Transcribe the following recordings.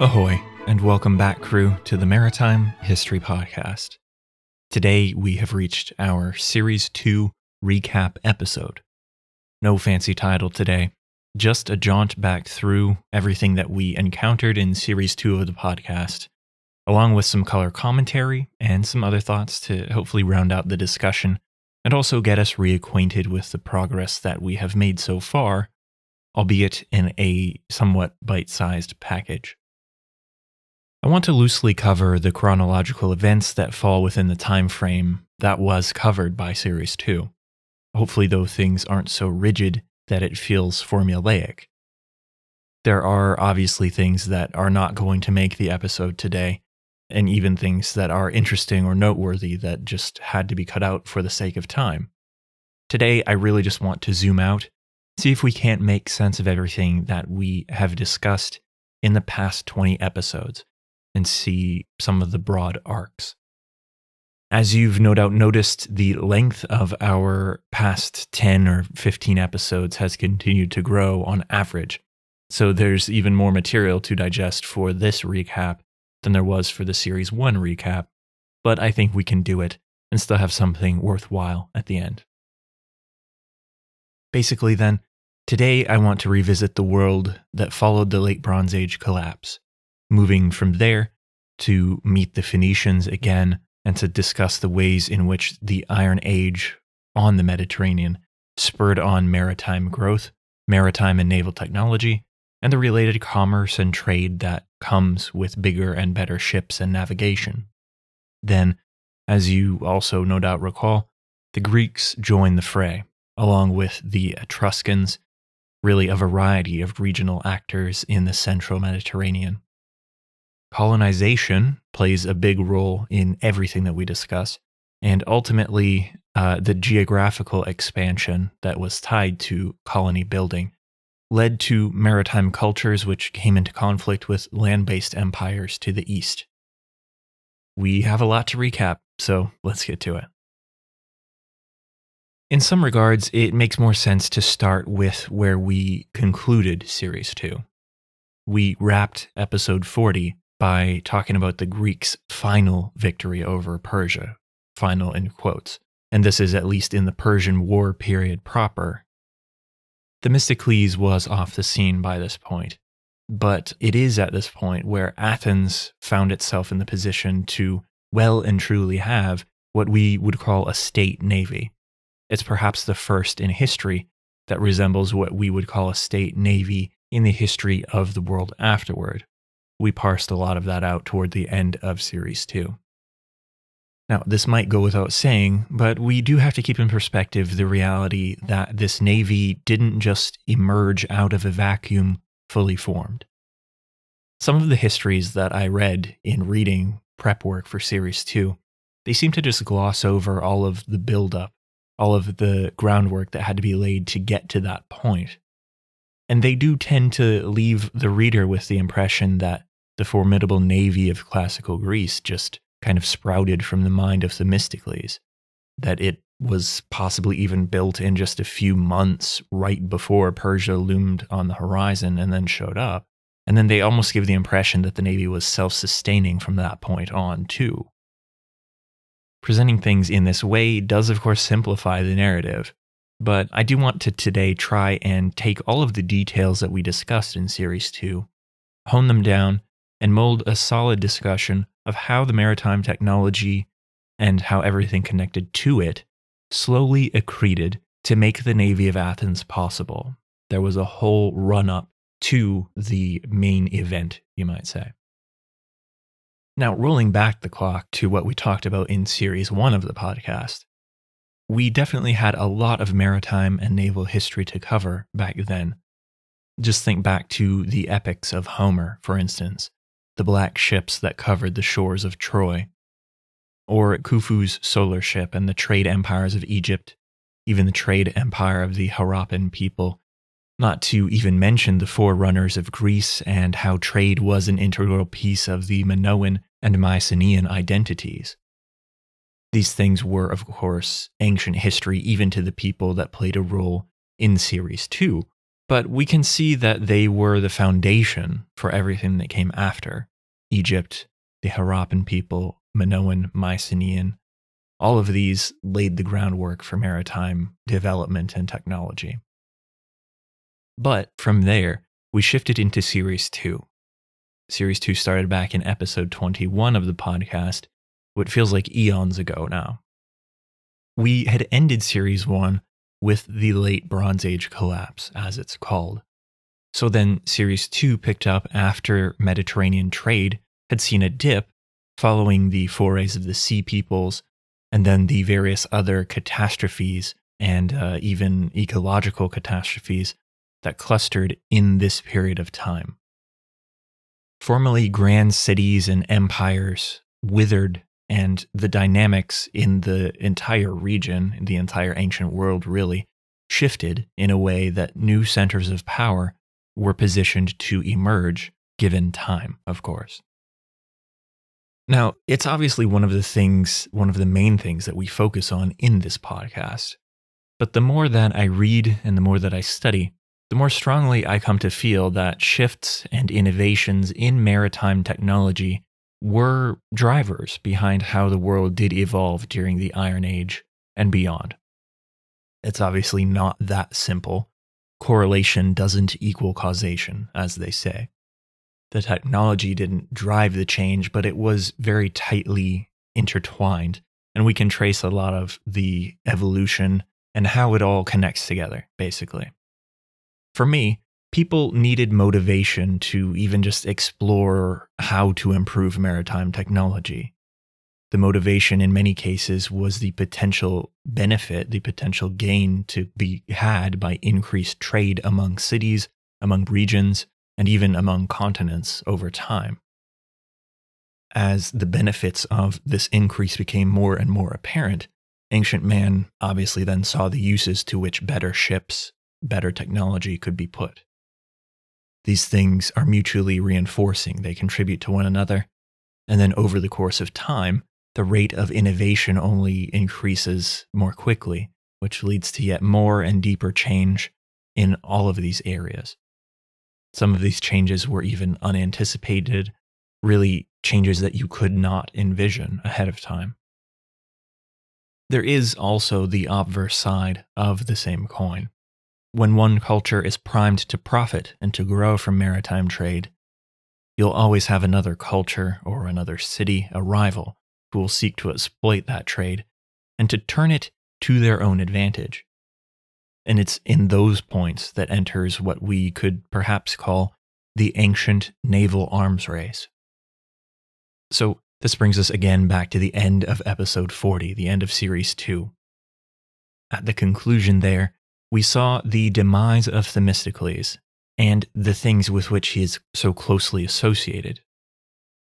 Ahoy, and welcome back, crew, to the Maritime History Podcast. Today, we have reached our Series 2 recap episode. No fancy title today, just a jaunt back through everything that we encountered in Series 2 of the podcast, along with some color commentary and some other thoughts to hopefully round out the discussion and also get us reacquainted with the progress that we have made so far, albeit in a somewhat bite-sized package. I want to loosely cover the chronological events that fall within the time frame that was covered by Series 2. Hopefully, though, things aren't so rigid that it feels formulaic. There are obviously things that are not going to make the episode today, and even things that are interesting or noteworthy that just had to be cut out for the sake of time. Today, I really just want to zoom out, see if we can't make sense of everything that we have discussed in the past 20 episodes. And see some of the broad arcs. As you've no doubt noticed, the length of our past 10 or 15 episodes has continued to grow on average, so there's even more material to digest for this recap than there was for the Series 1 recap, but I think we can do it and still have something worthwhile at the end. Basically then, today I want to revisit the world that followed the Late Bronze Age collapse, moving from there to meet the Phoenicians again and to discuss the ways in which the Iron Age on the Mediterranean spurred on maritime growth, maritime and naval technology, and the related commerce and trade that comes with bigger and better ships and navigation. Then, as you also no doubt recall, the Greeks joined the fray, along with the Etruscans, really a variety of regional actors in the central Mediterranean. Colonization plays a big role in everything that we discuss, and ultimately, the geographical expansion that was tied to colony building led to maritime cultures which came into conflict with land-based empires to the east. We have a lot to recap, so let's get to it. In some regards, it makes more sense to start with where we concluded Series 2. We wrapped episode 40 by talking about the Greeks' final victory over Persia, final in quotes, and this is at least in the Persian War period proper. Themistocles was off the scene by this point, but it is at this point where Athens found itself in the position to well and truly have what we would call a state navy. It's perhaps the first in history that resembles what we would call a state navy in the history of the world afterward. We parsed a lot of that out toward the end of Series 2. Now, this might go without saying, but we do have to keep in perspective the reality that this navy didn't just emerge out of a vacuum fully formed. Some of the histories that I read in reading prep work for Series 2, they seem to just gloss over all of the buildup, all of the groundwork that had to be laid to get to that point. And they do tend to leave the reader with the impression that the formidable navy of classical Greece just kind of sprouted from the mind of Themistocles, that it was possibly even built in just a few months right before Persia loomed on the horizon and then showed up. And then they almost give the impression that the navy was self-sustaining from that point on, too. Presenting things in this way does, of course, simplify the narrative, but I do want to today try and take all of the details that we discussed in Series 2, hone them down, and mold a solid discussion of how the maritime technology and how everything connected to it slowly accreted to make the Navy of Athens possible. There was a whole run-up to the main event, you might say. Now, rolling back the clock to what we talked about in Series 1 of the podcast, we definitely had a lot of maritime and naval history to cover back then. Just think back to the epics of Homer, for instance, the black ships that covered the shores of Troy, or Khufu's solar ship and the trade empires of Egypt, even the trade empire of the Harappan people, not to even mention the forerunners of Greece and how trade was an integral piece of the Minoan and Mycenaean identities. These things were, of course, ancient history even to the people that played a role in Series 2, But we can see that they were the foundation for everything that came after. Egypt, the Harappan people, Minoan, Mycenaean, all of these laid the groundwork for maritime development and technology. But from there, we shifted into Series 2. Series 2 started back in episode 21 of the podcast, what feels like eons ago now. We had ended Series 1 with the Late Bronze Age collapse, as it's called. So then Series 2 picked up after Mediterranean trade had seen a dip following the forays of the Sea Peoples, and then the various other catastrophes and even ecological catastrophes that clustered in this period of time. Formerly grand cities and empires withered, and the dynamics in the entire region, the entire ancient world really, shifted in a way that new centers of power were positioned to emerge, given time, of course. Now, it's obviously one of the main things that we focus on in this podcast. But the more that I read and the more that I study, the more strongly I come to feel that shifts and innovations in maritime technology were drivers behind how the world did evolve during the Iron Age and beyond. It's obviously not that simple. Correlation doesn't equal causation, as they say. The technology didn't drive the change, but it was very tightly intertwined, and we can trace a lot of the evolution and how it all connects together, basically. For me, people needed motivation to even just explore how to improve maritime technology. The motivation in many cases was the potential benefit, the potential gain to be had by increased trade among cities, among regions, and even among continents over time. As the benefits of this increase became more and more apparent, ancient man obviously then saw the uses to which better ships, better technology could be put. These things are mutually reinforcing, they contribute to one another, and then over the course of time, the rate of innovation only increases more quickly, which leads to yet more and deeper change in all of these areas. Some of these changes were even unanticipated, really changes that you could not envision ahead of time. There is also the obverse side of the same coin. When one culture is primed to profit and to grow from maritime trade, you'll always have another culture or another city, a rival, who will seek to exploit that trade and to turn it to their own advantage. And it's in those points that enters what we could perhaps call the ancient naval arms race. So this brings us again back to the end of episode 40, the end of series 2. At the conclusion there, we saw the demise of Themistocles and the things with which he is so closely associated.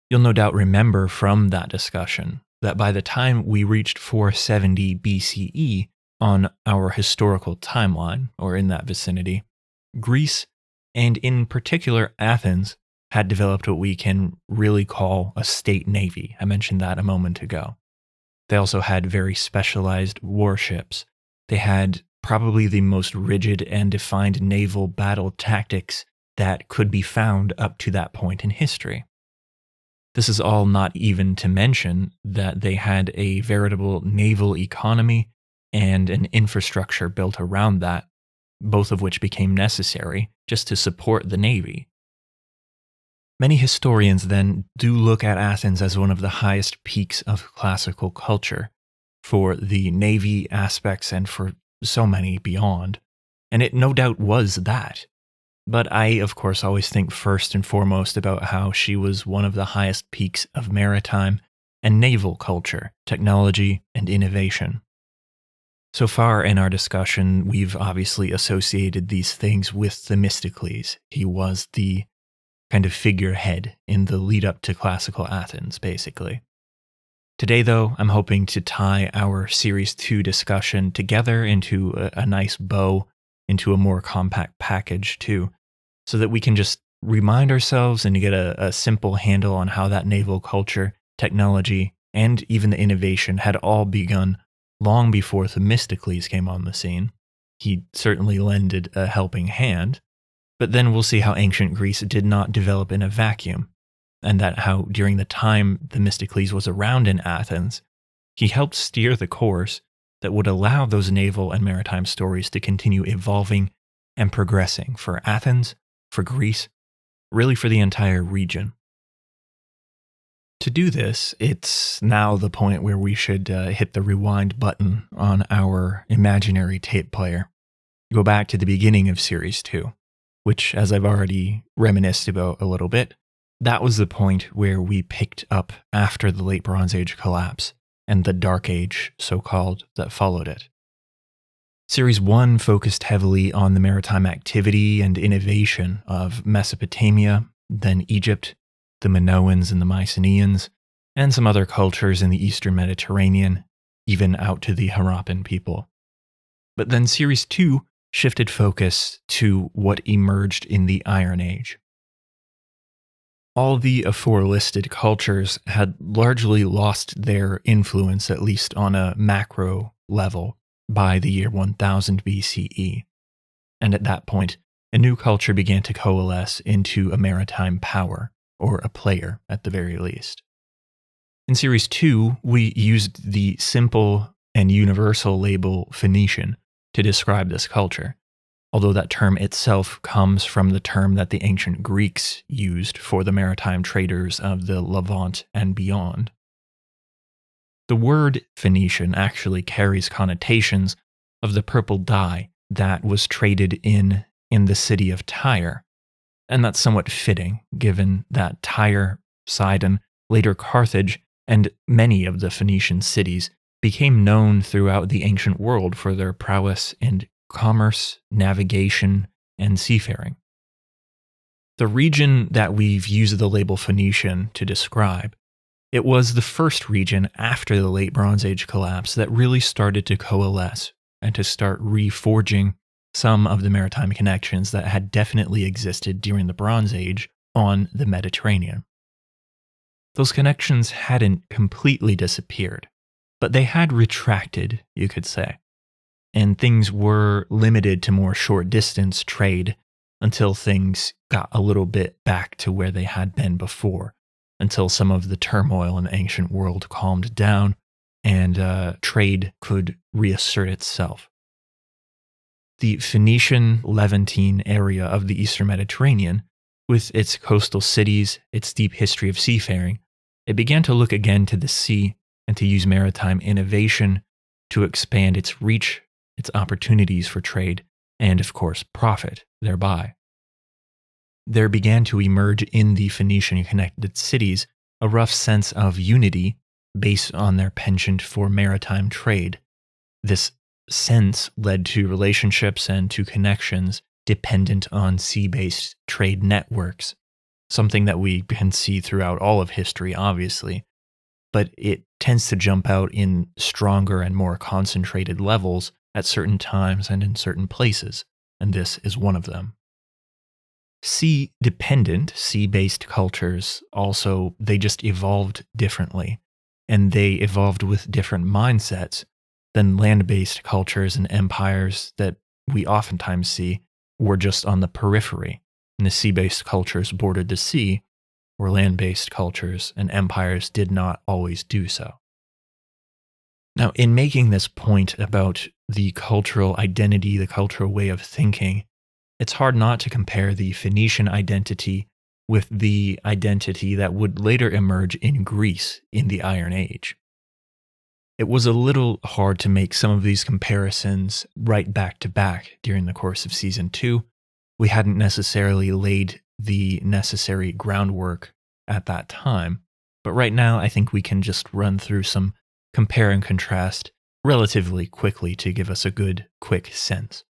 You'll no doubt remember from that discussion that by the time we reached 470 BCE on our historical timeline, or in that vicinity, Greece, and in particular Athens, had developed what we can really call a state navy. I mentioned that a moment ago. They also had very specialized warships. They had probably the most rigid and defined naval battle tactics that could be found up to that point in history. This is all not even to mention that they had a veritable naval economy and an infrastructure built around that, both of which became necessary just to support the navy. Many historians then do look at Athens as one of the highest peaks of classical culture for the navy aspects and for so many beyond, and it no doubt was that. But I, of course, always think first and foremost about how she was one of the highest peaks of maritime and naval culture, technology, and innovation. So far in our discussion, we've obviously associated these things with Themistocles. He was the kind of figurehead in the lead up to classical Athens, basically. Today, though, I'm hoping to tie our Series 2 discussion together into a nice bow, into a more compact package, too, so that we can just remind ourselves and get a simple handle on how that naval culture, technology, and even the innovation had all begun long before Themistocles came on the scene, He certainly lended a helping hand, but then we'll see how ancient Greece did not develop in a vacuum, and that how during the time Themistocles was around in Athens, he helped steer the course that would allow those naval and maritime stories to continue evolving and progressing for Athens, for Greece, really for the entire region. To do this, it's now the point where we should hit the rewind button on our imaginary tape player. Go back to the beginning of Series 2, which, as I've already reminisced about a little bit, that was the point where we picked up after the Late Bronze Age collapse and the Dark Age, so-called, that followed it. Series 1 focused heavily on the maritime activity and innovation of Mesopotamia, then Egypt, the Minoans and the Mycenaeans, and some other cultures in the Eastern Mediterranean, even out to the Harappan people. But then Series 2 shifted focus to what emerged in the Iron Age. All the aforelisted cultures had largely lost their influence, at least on a macro level, by the year 1000 BCE. And at that point, a new culture began to coalesce into a maritime power, or a player at the very least. In Series 2, we used the simple and universal label Phoenician to describe this culture, although that term itself comes from the term that the ancient Greeks used for the maritime traders of the Levant and beyond. The word Phoenician actually carries connotations of the purple dye that was traded in the city of Tyre, and that's somewhat fitting given that Tyre, Sidon, later Carthage, and many of the Phoenician cities became known throughout the ancient world for their prowess in commerce, navigation, and seafaring. The region that we've used the label Phoenician to describe, it was the first region after the Late Bronze Age collapse that really started to coalesce and to start reforging some of the maritime connections that had definitely existed during the Bronze Age on the Mediterranean. Those connections hadn't completely disappeared, but they had retracted, you could say, and things were limited to more short-distance trade until things got a little bit back to where they had been before, until some of the turmoil in the ancient world calmed down and trade could reassert itself. The Phoenician Levantine area of the Eastern Mediterranean, with its coastal cities, its deep history of seafaring, it began to look again to the sea and to use maritime innovation to expand its reach, its opportunities for trade, and of course profit thereby. There began to emerge in the Phoenician-connected cities a rough sense of unity based on their penchant for maritime trade. This sense led to relationships and to connections dependent on sea-based trade networks, something that we can see throughout all of history, obviously, but it tends to jump out in stronger and more concentrated levels at certain times and in certain places, and this is one of them. Sea-dependent, sea-based cultures also, they just evolved differently, and they evolved with different mindsets than land-based cultures and empires that we oftentimes see were just on the periphery, and the sea-based cultures bordered the sea, where land-based cultures and empires did not always do so. Now, in making this point about the cultural identity, the cultural way of thinking, it's hard not to compare the Phoenician identity with the identity that would later emerge in Greece in the Iron Age. It was a little hard to make some of these comparisons right back to back during the course of Season 2. We hadn't necessarily laid the necessary groundwork at that time, but right now I think we can just run through some compare and contrast relatively quickly to give us a good, quick sense.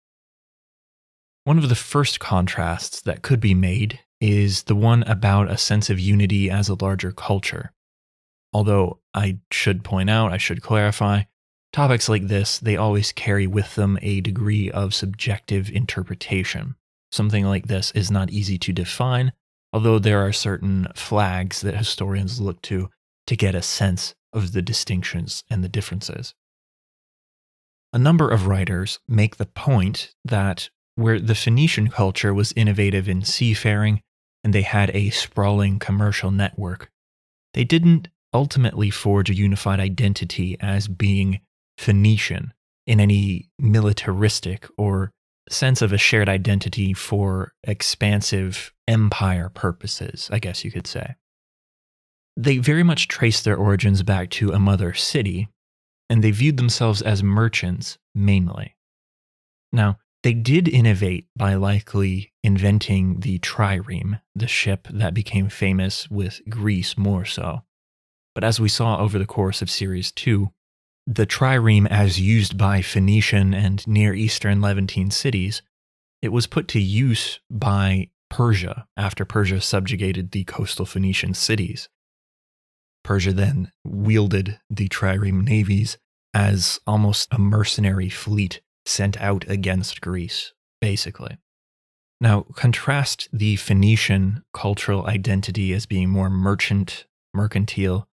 One of the first contrasts that could be made is the one about a sense of unity as a larger culture. Although I should point out, I should clarify, topics like this, they always carry with them a degree of subjective interpretation. Something like this is not easy to define, although there are certain flags that historians look to get a sense of the distinctions and the differences. A number of writers make the point that where the Phoenician culture was innovative in seafaring and they had a sprawling commercial network, they didn't ultimately forge a unified identity as being Phoenician in any militaristic or sense of a shared identity for expansive empire purposes, I guess you could say. They very much trace their origins back to a mother city, and they viewed themselves as merchants mainly. Now, they did innovate by likely inventing the Trireme, the ship that became famous with Greece more so. But as we saw over the course of Series 2, the Trireme as used by Phoenician and Near Eastern Levantine cities, it was put to use by Persia after Persia subjugated the coastal Phoenician cities. Persia then wielded the Trireme Navies as almost a mercenary fleet sent out against Greece, basically. Now, contrast the Phoenician cultural identity as being more mercantile,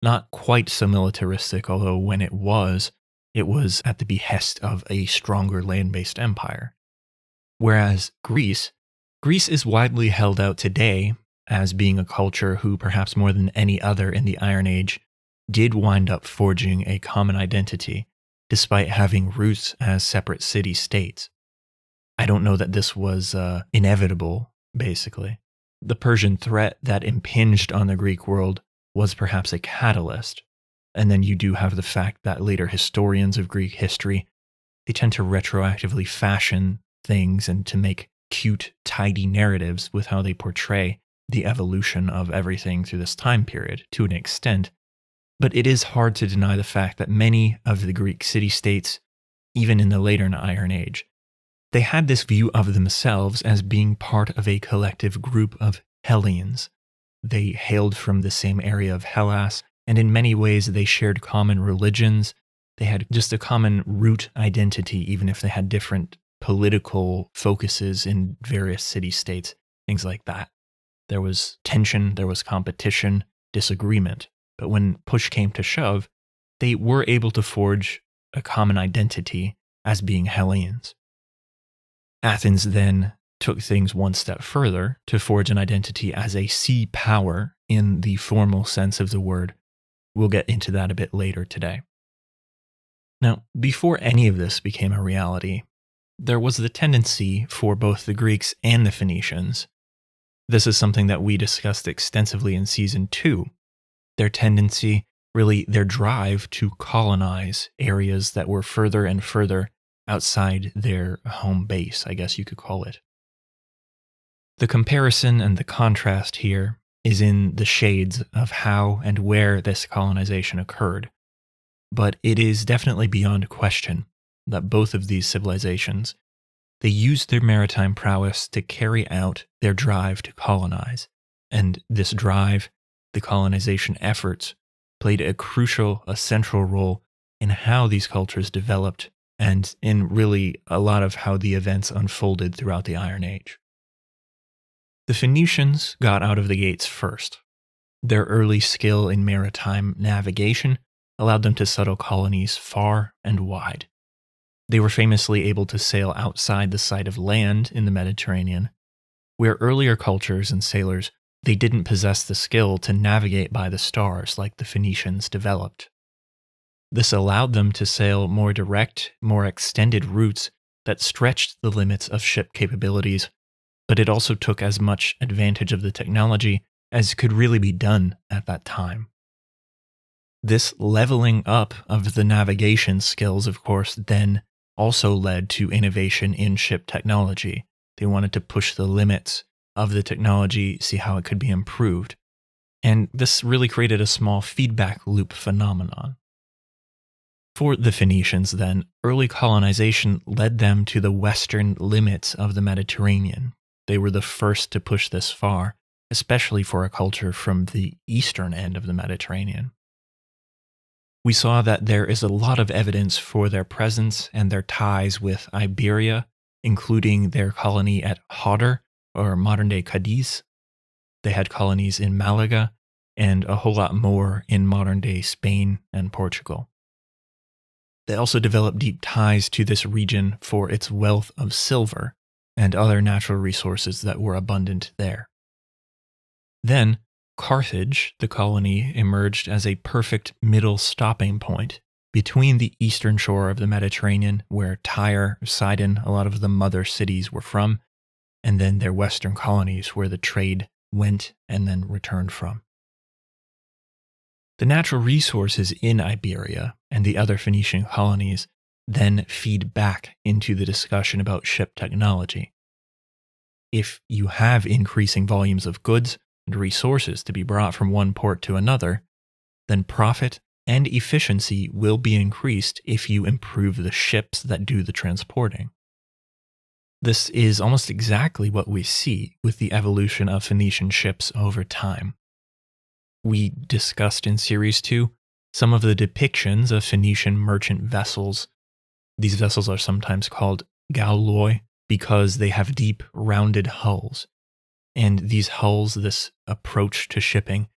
not quite so militaristic, although when it was at the behest of a stronger land-based empire. Whereas Greece is widely held out today as being a culture who, perhaps more than any other in the Iron Age, did wind up forging a common identity, despite having roots as separate city-states. I don't know that this was inevitable, basically. The Persian threat that impinged on the Greek world was perhaps a catalyst. And then you do have the fact that later historians of Greek history, they tend to retroactively fashion things and to make cute, tidy narratives with how they portray the evolution of everything through this time period to an extent. But it is hard to deny the fact that many of the Greek city-states, even in the later Iron Age, they had this view of themselves as being part of a collective group of Hellenes. They hailed from the same area of Hellas, and in many ways they shared common religions. They had just a common root identity, even if they had different political focuses in various city-states, things like that. There was tension, there was competition, disagreement. But when push came to shove, they were able to forge a common identity as being Hellenes. Athens then took things one step further to forge an identity as a sea power in the formal sense of the word. We'll get into that a bit later today. Now, before any of this became a reality, there was the tendency for both the Greeks and the Phoenicians. This is something that we discussed extensively in Season 2. Their tendency, really their drive to colonize areas that were further and further outside their home base, I guess you could call it. The comparison and the contrast here is in the shades of how and where this colonization occurred. But it is definitely beyond question that both of these civilizations, they used their maritime prowess to carry out their drive to colonize. And this drive, the colonization efforts, played a central role in how these cultures developed and in really a lot of how the events unfolded throughout the Iron Age. The Phoenicians got out of the gates first. Their early skill in maritime navigation allowed them to settle colonies far and wide. They were famously able to sail outside the sight of land in the Mediterranean, where earlier cultures and sailors, they didn't possess the skill to navigate by the stars like the Phoenicians developed. This allowed them to sail more direct, more extended routes that stretched the limits of ship capabilities, but it also took as much advantage of the technology as could really be done at that time. This leveling up of the navigation skills, of course, then also led to innovation in ship technology. They wanted to push the limits of the technology, see how it could be improved. And this really created a small feedback loop phenomenon. For the Phoenicians, then, early colonization led them to the western limits of the Mediterranean. They were the first to push this far, especially for a culture from the eastern end of the Mediterranean. We saw that there is a lot of evidence for their presence and their ties with Iberia, including their colony at Hodor, or modern-day Cadiz. They had colonies in Malaga, and a whole lot more in modern-day Spain and Portugal. They also developed deep ties to this region for its wealth of silver and other natural resources that were abundant there. Then, Carthage, the colony, emerged as a perfect middle stopping point between the eastern shore of the Mediterranean, where Tyre, Sidon, a lot of the mother cities were from, and then their western colonies where the trade went and then returned from. The natural resources in Iberia and the other Phoenician colonies then feed back into the discussion about ship technology. If you have increasing volumes of goods and resources to be brought from one port to another, then profit and efficiency will be increased if you improve the ships that do the transporting. This is almost exactly what we see with the evolution of Phoenician ships over time. We discussed in Series 2 some of the depictions of Phoenician merchant vessels. These vessels are sometimes called gaulloi because they have deep, rounded hulls. And these hulls, this approach to shipping,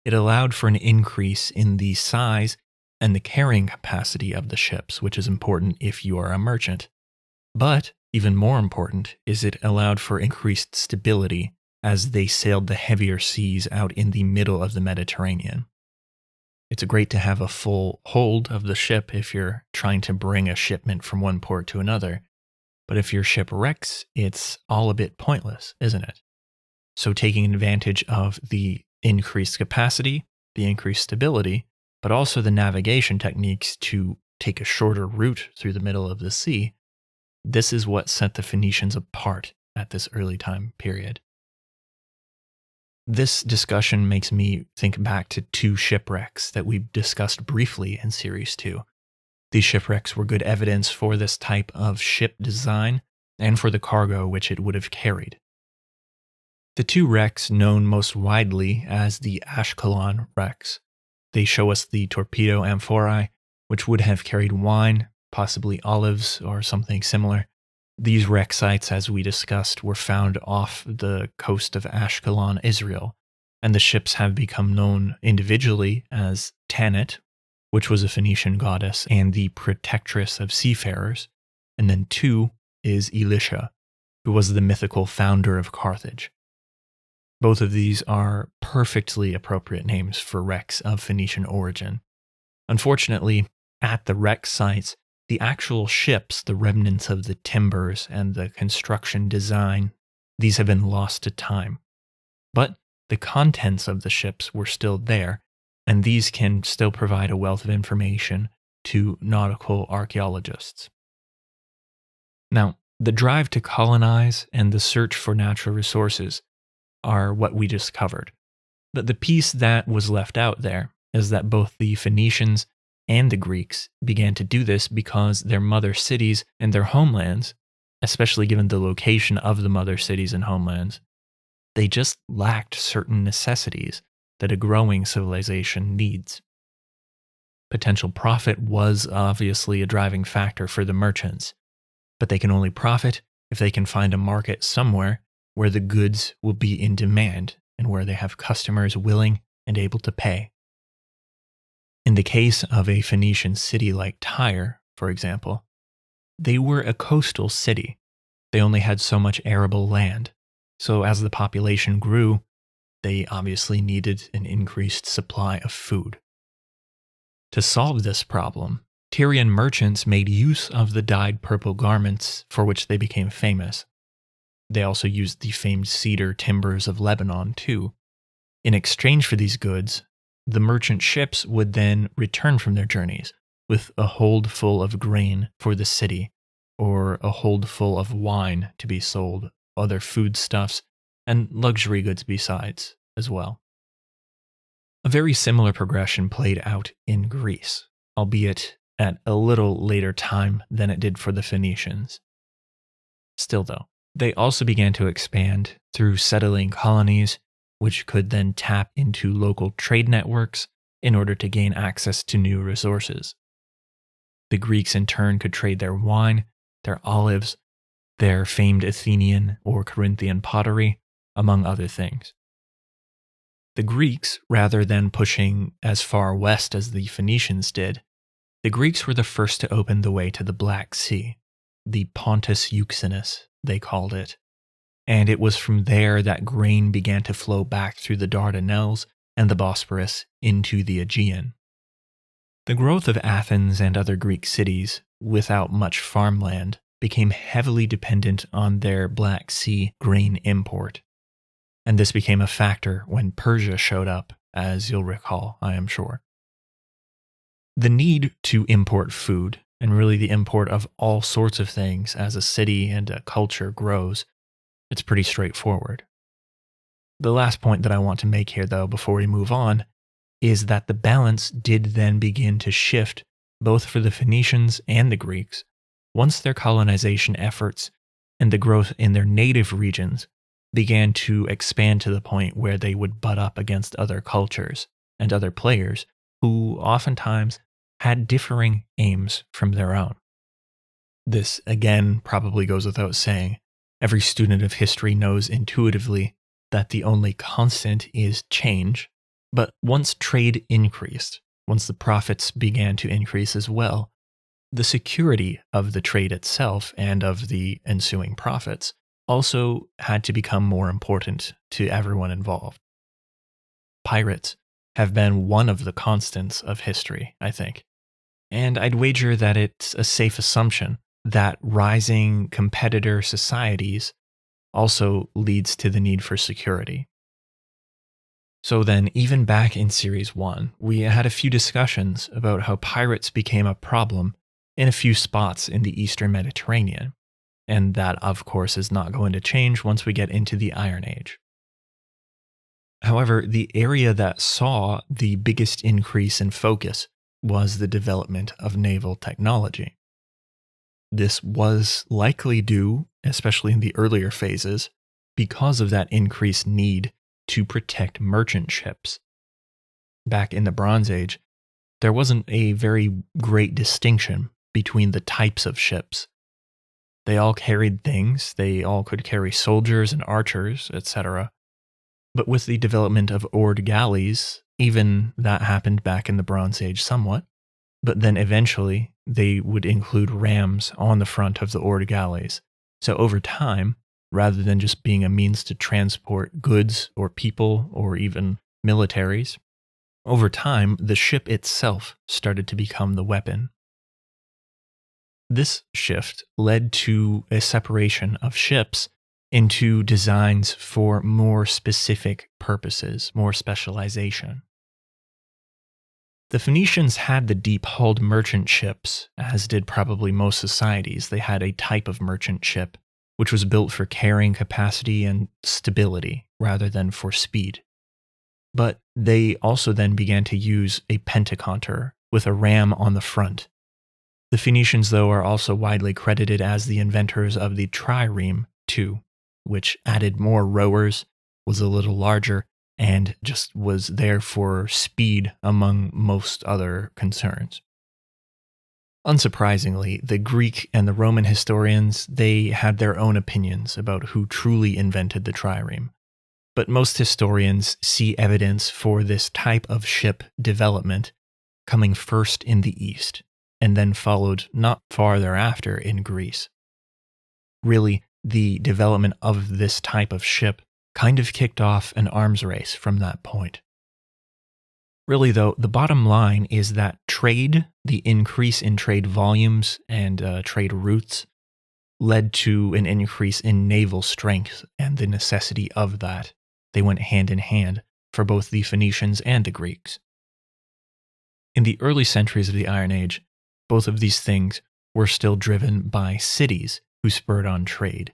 it allowed for an increase in the size and the carrying capacity of the ships, which is important if you are a merchant. But even more important is it allowed for increased stability as they sailed the heavier seas out in the middle of the Mediterranean. It's great to have a full hold of the ship if you're trying to bring a shipment from one port to another, but if your ship wrecks, it's all a bit pointless, isn't it? So taking advantage of the increased capacity, the increased stability, but also the navigation techniques to take a shorter route through the middle of the sea, this is what set the Phoenicians apart at this early time period. This discussion makes me think back to two shipwrecks that we discussed briefly in Series 2. These shipwrecks were good evidence for this type of ship design and for the cargo which it would have carried. The two wrecks known most widely as the Ashkelon wrecks. They show us the torpedo amphorae, which would have carried wine, possibly olives or something similar. These wreck sites, as we discussed, were found off the coast of Ashkelon, Israel, and the ships have become known individually as Tanit, which was a Phoenician goddess and the protectress of seafarers, and then Tu is Elisha, who was the mythical founder of Carthage. Both of these are perfectly appropriate names for wrecks of Phoenician origin. Unfortunately, at the wreck sites, the actual ships, the remnants of the timbers and the construction design, these have been lost to time. But the contents of the ships were still there, and these can still provide a wealth of information to nautical archaeologists. Now, the drive to colonize and the search for natural resources are what we just covered. But the piece that was left out there is that both the Phoenicians and the Greeks began to do this because their mother cities and their homelands, especially given the location of the mother cities and homelands, they just lacked certain necessities that a growing civilization needs. Potential profit was obviously a driving factor for the merchants, but they can only profit if they can find a market somewhere where the goods will be in demand and where they have customers willing and able to pay. In the case of a Phoenician city like Tyre, for example, they were a coastal city. They only had so much arable land, so as the population grew, they obviously needed an increased supply of food. To solve this problem, Tyrian merchants made use of the dyed purple garments for which they became famous. They also used the famed cedar timbers of Lebanon, too. In exchange for these goods, the merchant ships would then return from their journeys with a hold full of grain for the city, or a hold full of wine to be sold, other foodstuffs, and luxury goods besides as well. A very similar progression played out in Greece, albeit at a little later time than it did for the Phoenicians. Still though, they also began to expand through settling colonies, which could then tap into local trade networks in order to gain access to new resources. The Greeks in turn could trade their wine, their olives, their famed Athenian or Corinthian pottery, among other things. The Greeks, rather than pushing as far west as the Phoenicians did, The Greeks were the first to open the way to the Black Sea, the Pontus Euxinus, they called it. And it was from there that grain began to flow back through the Dardanelles and the Bosporus into the Aegean. The growth of Athens and other Greek cities, without much farmland, became heavily dependent on their Black Sea grain import. And this became a factor when Persia showed up, as you'll recall, I am sure. The need to import food, and really the import of all sorts of things as a city and a culture grows, it's pretty straightforward. The last point that I want to make here, though, before we move on, is that the balance did then begin to shift both for the Phoenicians and the Greeks once their colonization efforts and the growth in their native regions began to expand to the point where they would butt up against other cultures and other players who oftentimes had differing aims from their own. This, again, probably goes without saying. Every student of history knows intuitively that the only constant is change, but once trade increased, once the profits began to increase as well, the security of the trade itself and of the ensuing profits also had to become more important to everyone involved. Pirates have been one of the constants of history, I think. And I'd wager that it's a safe assumption that rising competitor societies also leads to the need for security. So then, even back in Series 1, we had a few discussions about how pirates became a problem in a few spots in the Eastern Mediterranean, and that, of course, is not going to change once we get into the Iron Age. However, the area that saw the biggest increase in focus was the development of naval technology. This was likely due, especially in the earlier phases, because of that increased need to protect merchant ships. Back in the Bronze Age, there wasn't a very great distinction between the types of ships. They all carried things, they all could carry soldiers and archers, etc. But with the development of oared galleys, even that happened back in the Bronze Age somewhat, but then eventually they would include rams on the front of the oared galleys. So over time, rather than just being a means to transport goods or people or even militaries, over time the ship itself started to become the weapon. This shift led to a separation of ships into designs for more specific purposes, more specialization. The Phoenicians had the deep-hulled merchant ships, as did probably most societies. They had a type of merchant ship which was built for carrying capacity and stability rather than for speed. But they also then began to use a pentaconter with a ram on the front. The Phoenicians, though, are also widely credited as the inventors of the trireme too, which added more rowers, was a little larger, and just was there for speed among most other concerns. Unsurprisingly, the Greek and the Roman historians, they had their own opinions about who truly invented the trireme. But most historians see evidence for this type of ship development coming first in the East, and then followed not far thereafter in Greece. Really, the development of this type of ship kind of kicked off an arms race from that point. Really, though, the bottom line is that trade, the increase in trade volumes and trade routes, led to an increase in naval strength and the necessity of that. They went hand in hand for both the Phoenicians and the Greeks. In the early centuries of the Iron Age, both of these things were still driven by cities who spurred on trade.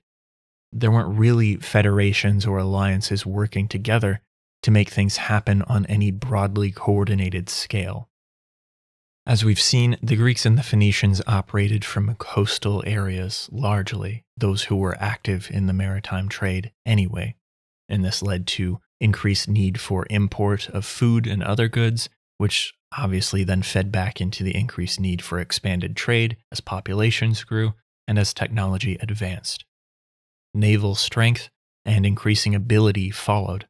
There weren't really federations or alliances working together to make things happen on any broadly coordinated scale. As we've seen, the Greeks and the Phoenicians operated from coastal areas largely, those who were active in the maritime trade anyway, and this led to increased need for import of food and other goods, which obviously then fed back into the increased need for expanded trade as populations grew and as technology advanced. Naval strength and increasing ability followed.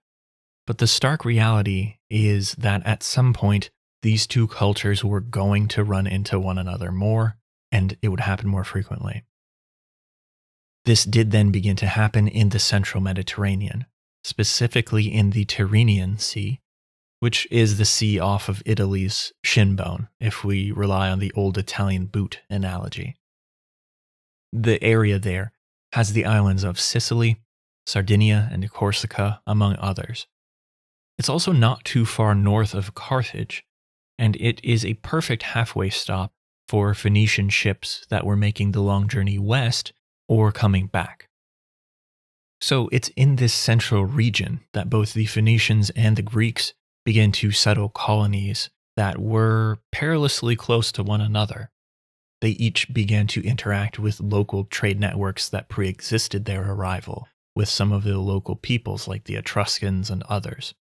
But the stark reality is that at some point, these two cultures were going to run into one another more, and it would happen more frequently. This did then begin to happen in the central Mediterranean, specifically in the Tyrrhenian Sea, which is the sea off of Italy's shin bone, if we rely on the old Italian boot analogy. The area there has the islands of Sicily, Sardinia, and Corsica, among others. It's also not too far north of Carthage, and it is a perfect halfway stop for Phoenician ships that were making the long journey west or coming back. So it's in this central region that both the Phoenicians and the Greeks began to settle colonies that were perilously close to one another. They each began to interact with local trade networks that pre-existed their arrival, with some of the local peoples like the Etruscans and others.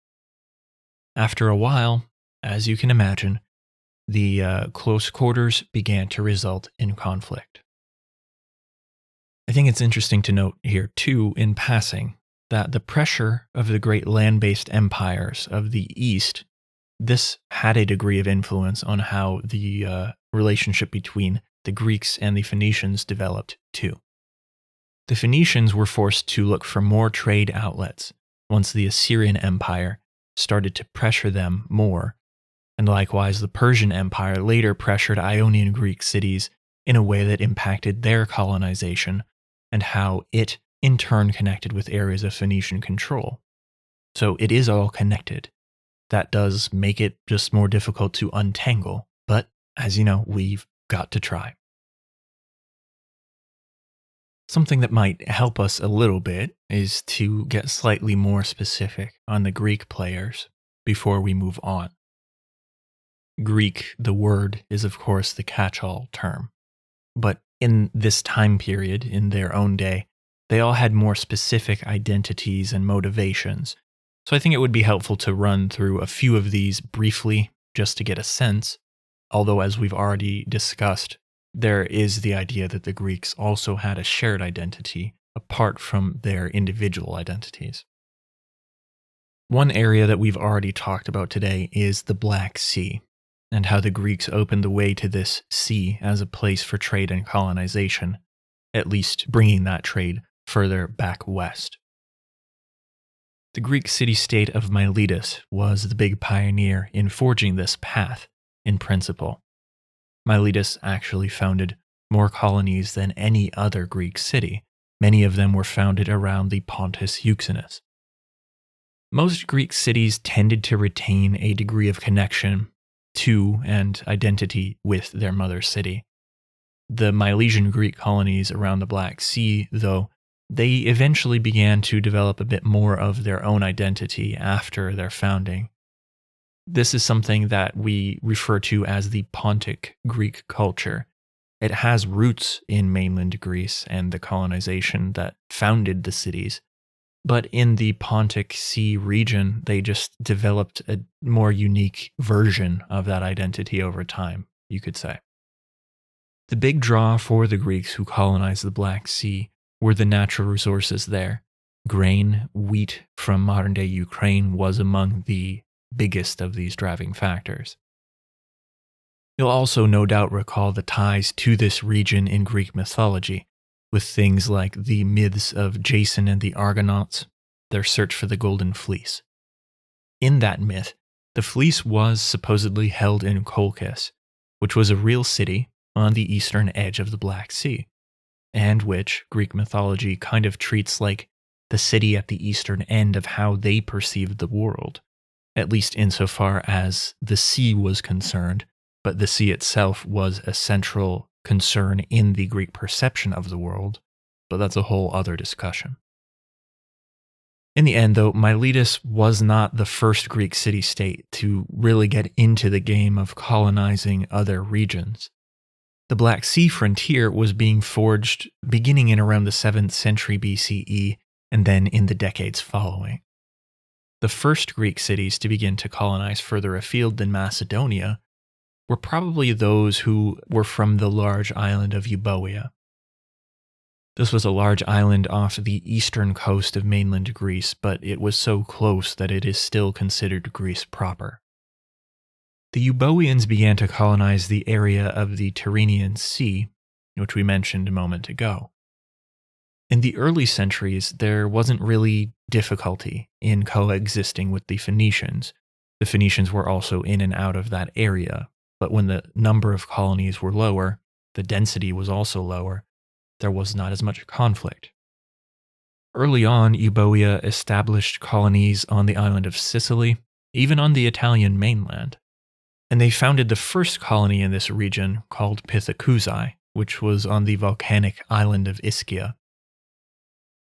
After a while, as you can imagine, the close quarters began to result in conflict. I think it's interesting to note here, too, in passing, that the pressure of the great land-based empires of the East, this had a degree of influence on how the relationship between the Greeks and the Phoenicians developed, too. The Phoenicians were forced to look for more trade outlets once the Assyrian Empire started to pressure them more, and likewise the Persian Empire later pressured Ionian Greek cities in a way that impacted their colonization and how it in turn connected with areas of Phoenician control. So it is all connected. That does make it just more difficult to untangle, but as you know, we've got to try. Something that might help us a little bit is to get slightly more specific on the Greek players before we move on. Greek, the word, is of course the catch-all term, but in this time period, in their own day, they all had more specific identities and motivations. So I think it would be helpful to run through a few of these briefly just to get a sense, although as we've already discussed, there is the idea that the Greeks also had a shared identity apart from their individual identities. One area that we've already talked about today is the Black Sea, and how the Greeks opened the way to this sea as a place for trade and colonization, at least bringing that trade further back west. The Greek city-state of Miletus was the big pioneer in forging this path, in principle. Miletus actually founded more colonies than any other Greek city. Many of them were founded around the Pontus Euxinus. Most Greek cities tended to retain a degree of connection to and identity with their mother city. The Milesian Greek colonies around the Black Sea, though, they eventually began to develop a bit more of their own identity after their founding. This is something that we refer to as the Pontic Greek culture. It has roots in mainland Greece and the colonization that founded the cities, but in the Pontic Sea region, they just developed a more unique version of that identity over time, you could say. The big draw for the Greeks who colonized the Black Sea were the natural resources there. Grain, wheat from modern-day Ukraine was among the biggest of these driving factors. You'll also no doubt recall the ties to this region in Greek mythology, with things like the myths of Jason and the Argonauts, their search for the Golden Fleece. In that myth, the fleece was supposedly held in Colchis, which was a real city on the eastern edge of the Black Sea, and which Greek mythology kind of treats like the city at the eastern end of how they perceived the world, at least insofar as the sea was concerned, but the sea itself was a central concern in the Greek perception of the world, but that's a whole other discussion. In the end, though, Miletus was not the first Greek city-state to really get into the game of colonizing other regions. The Black Sea frontier was being forged beginning in around the 7th century BCE and then in the decades following. The first Greek cities to begin to colonize further afield than Macedonia were probably those who were from the large island of Euboea. This was a large island off the eastern coast of mainland Greece, but it was so close that it is still considered Greece proper. The Euboeans began to colonize the area of the Tyrrhenian Sea, which we mentioned a moment ago. In the early centuries, there wasn't really difficulty in coexisting with the Phoenicians. The Phoenicians were also in and out of that area, but when the number of colonies were lower, the density was also lower, there was not as much conflict. Early on, Euboea established colonies on the island of Sicily, even on the Italian mainland. And they founded the first colony in this region called Pithakuza, which was on the volcanic island of Ischia.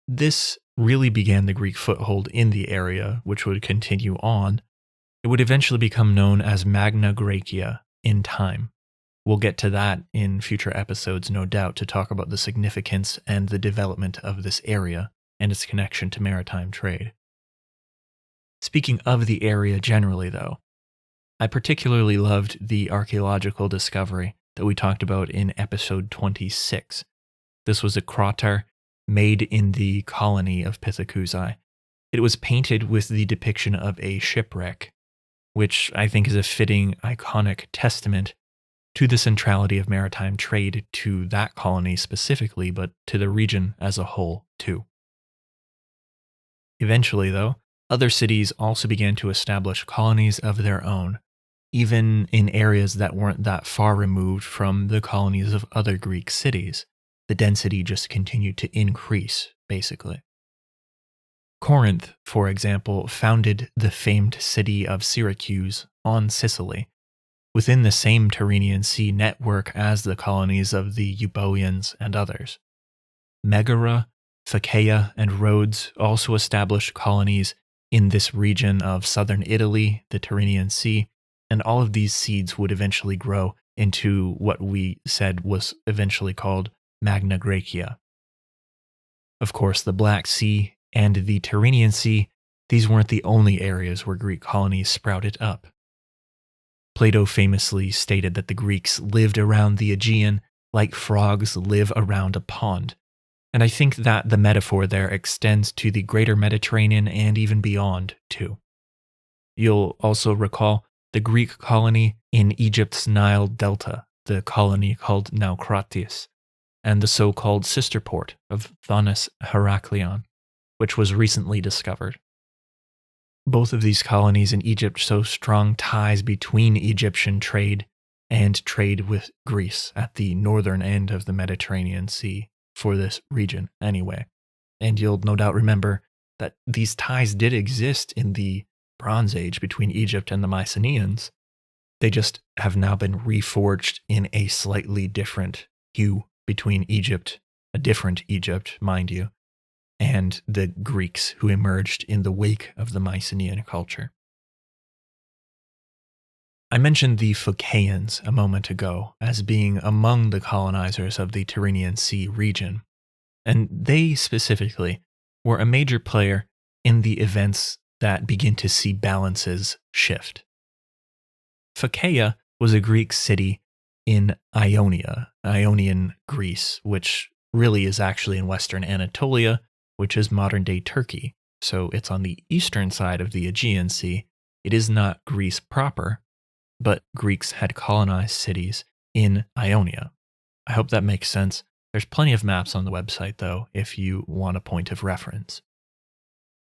This really began the Greek foothold in the area, which would continue on. It would eventually become known as Magna Graecia in time. We'll get to that in future episodes, no doubt, to talk about the significance and the development of this area and its connection to maritime trade. Speaking of the area generally, though, I particularly loved the archaeological discovery that we talked about in episode 26. This was a crater made in the colony of Pithakuza. It was painted with the depiction of a shipwreck, which I think is a fitting, iconic testament to the centrality of maritime trade to that colony specifically, but to the region as a whole, too. Eventually, though, other cities also began to establish colonies of their own, even in areas that weren't that far removed from the colonies of other Greek cities. The density just continued to increase, basically. Corinth, for example, founded the famed city of Syracuse on Sicily, within the same Tyrrhenian Sea network as the colonies of the Euboeans and others. Megara, Phakeia, and Rhodes also established colonies in this region of southern Italy, the Tyrrhenian Sea, and all of these seeds would eventually grow into what we said was eventually called Magna Graecia. Of course, the Black Sea and the Tyrrhenian Sea, these weren't the only areas where Greek colonies sprouted up. Plato famously stated that the Greeks lived around the Aegean like frogs live around a pond, and I think that the metaphor there extends to the greater Mediterranean and even beyond, too. You'll also recall the Greek colony in Egypt's Nile Delta, the colony called Naucratis, and the so-called sister port of Thonis Heraklion, which was recently discovered. Both of these colonies in Egypt show strong ties between Egyptian trade and trade with Greece at the northern end of the Mediterranean Sea, for this region anyway. And you'll no doubt remember that these ties did exist in the Bronze Age between Egypt and the Mycenaeans. They just have now been reforged in a slightly different hue between Egypt, a different Egypt, mind you, and the Greeks who emerged in the wake of the Mycenaean culture. I mentioned the Phikeans a moment ago as being among the colonizers of the Tyrrhenian Sea region, and they specifically were a major player in the events that begin to see balances shift. Phakeia was a Greek city in Ionia, Ionian Greece, which really is actually in western Anatolia, which is modern-day Turkey. So it's on the eastern side of the Aegean Sea. It is not Greece proper, but Greeks had colonized cities in Ionia. I hope that makes sense. There's plenty of maps on the website, though, if you want a point of reference.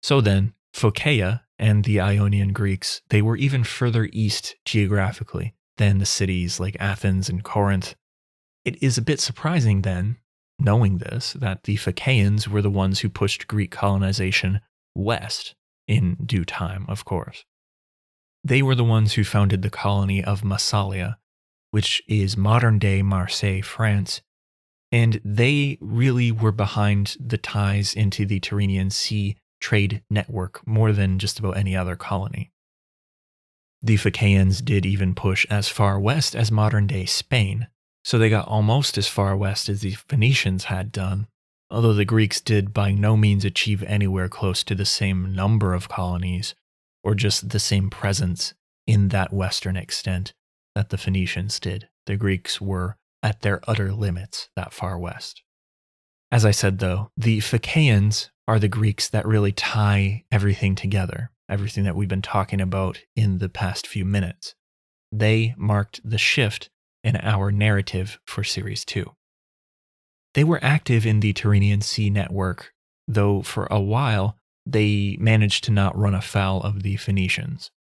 So then, Phakeia and the Ionian Greeks, they were even further east geographically than the cities like Athens and Corinth. It is a bit surprising then, knowing this, that the Phakeans were the ones who pushed Greek colonization west, in due time, of course. They were the ones who founded the colony of Massalia, which is modern-day Marseille, France, and they really were behind the ties into the Tyrrhenian Sea trade network more than just about any other colony. The Phikeans did even push as far west as modern-day Spain, so they got almost as far west as the Phoenicians had done, although the Greeks did by no means achieve anywhere close to the same number of colonies, or just the same presence in that western extent that the Phoenicians did. The Greeks were at their utter limits that far west. As I said, though, the Phikeans are the Greeks that really tie everything together, everything that we've been talking about in the past few minutes. they marked the shift in our narrative for Series 2. They were active in the Sardinian Sea network, though for a while they managed to not run afoul of the Phoenicians.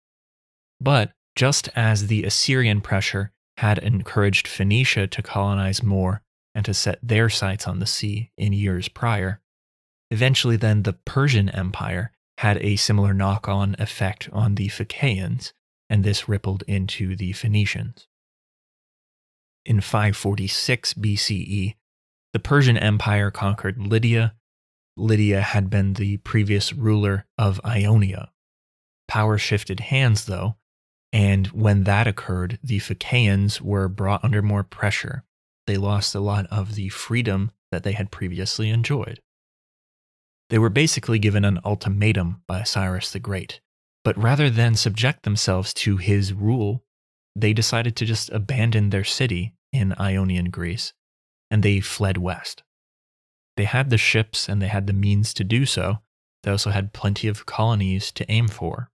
But just as the Assyrian pressure had encouraged Phoenicia to colonize more and to set their sights on the sea in years prior, eventually then the Persian Empire had a similar knock-on effect on the Phikeans, and this rippled into the Phoenicians. In 546 BCE, the Persian Empire conquered Lydia. Lydia had been the previous ruler of Ionia. Power shifted hands, though, and when that occurred, the Phikeans were brought under more pressure. They lost a lot of the freedom that they had previously enjoyed. They were basically given an ultimatum by Cyrus the Great, but rather than subject themselves to his rule, they decided to just abandon their city in Ionian Greece, and they fled west. They had the ships and they had the means to do so. They also had plenty of colonies to aim for.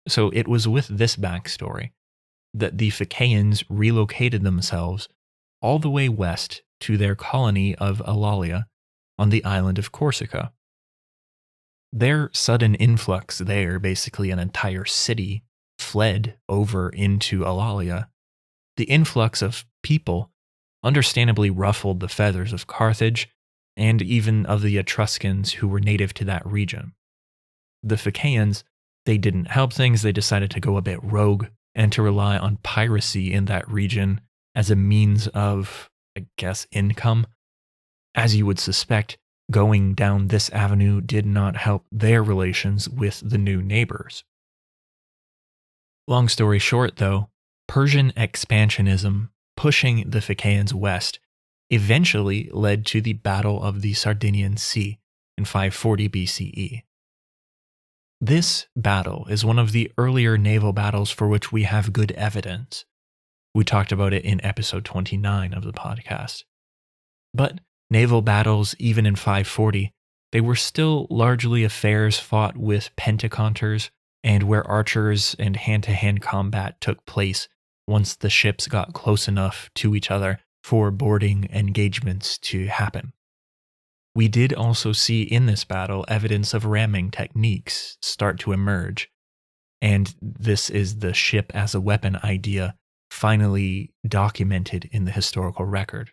So it was with this backstory that the Phikeans relocated themselves all the way west to their colony of Eulalia on the island of Corsica. Their sudden influx there, basically an entire city, fled over into Eulalia. The influx of people understandably ruffled the feathers of Carthage and even of the Etruscans who were native to that region. The Phikeans, they didn't help things. They decided to go a bit rogue and to rely on piracy in that region as a means of, income. As you would suspect, going down this avenue did not help their relations with the new neighbors. Long story short, though, Persian expansionism pushing the Phikeans west eventually led to the Battle of the Sardinian Sea in 540 BCE. This battle is one of the earlier naval battles for which we have good evidence. We talked about it in episode 29 of the podcast. But naval battles, even in 540, they were still largely affairs fought with pentacounters and where archers and hand-to-hand combat took place once the ships got close enough to each other for boarding engagements to happen. We did also see in this battle evidence of ramming techniques start to emerge, and this is the ship as a weapon idea finally documented in the historical record.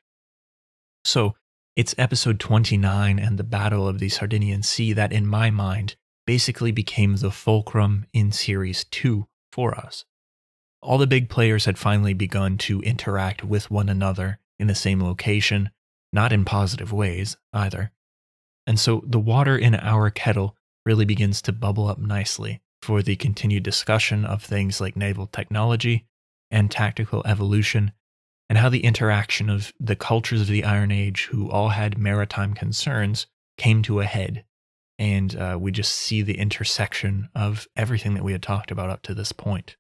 So, it's episode 29 and the Battle of the Sardinian Sea that, in my mind, basically became the fulcrum in Series 2 for us. All the big players had finally begun to interact with one another in the same location, not in positive ways either. And so the water in our kettle really begins to bubble up nicely for the continued discussion of things like naval technology and tactical evolution, and how the interaction of the cultures of the Iron Age, who all had maritime concerns, came to a head. And we just see the intersection of everything that we had talked about up to this point.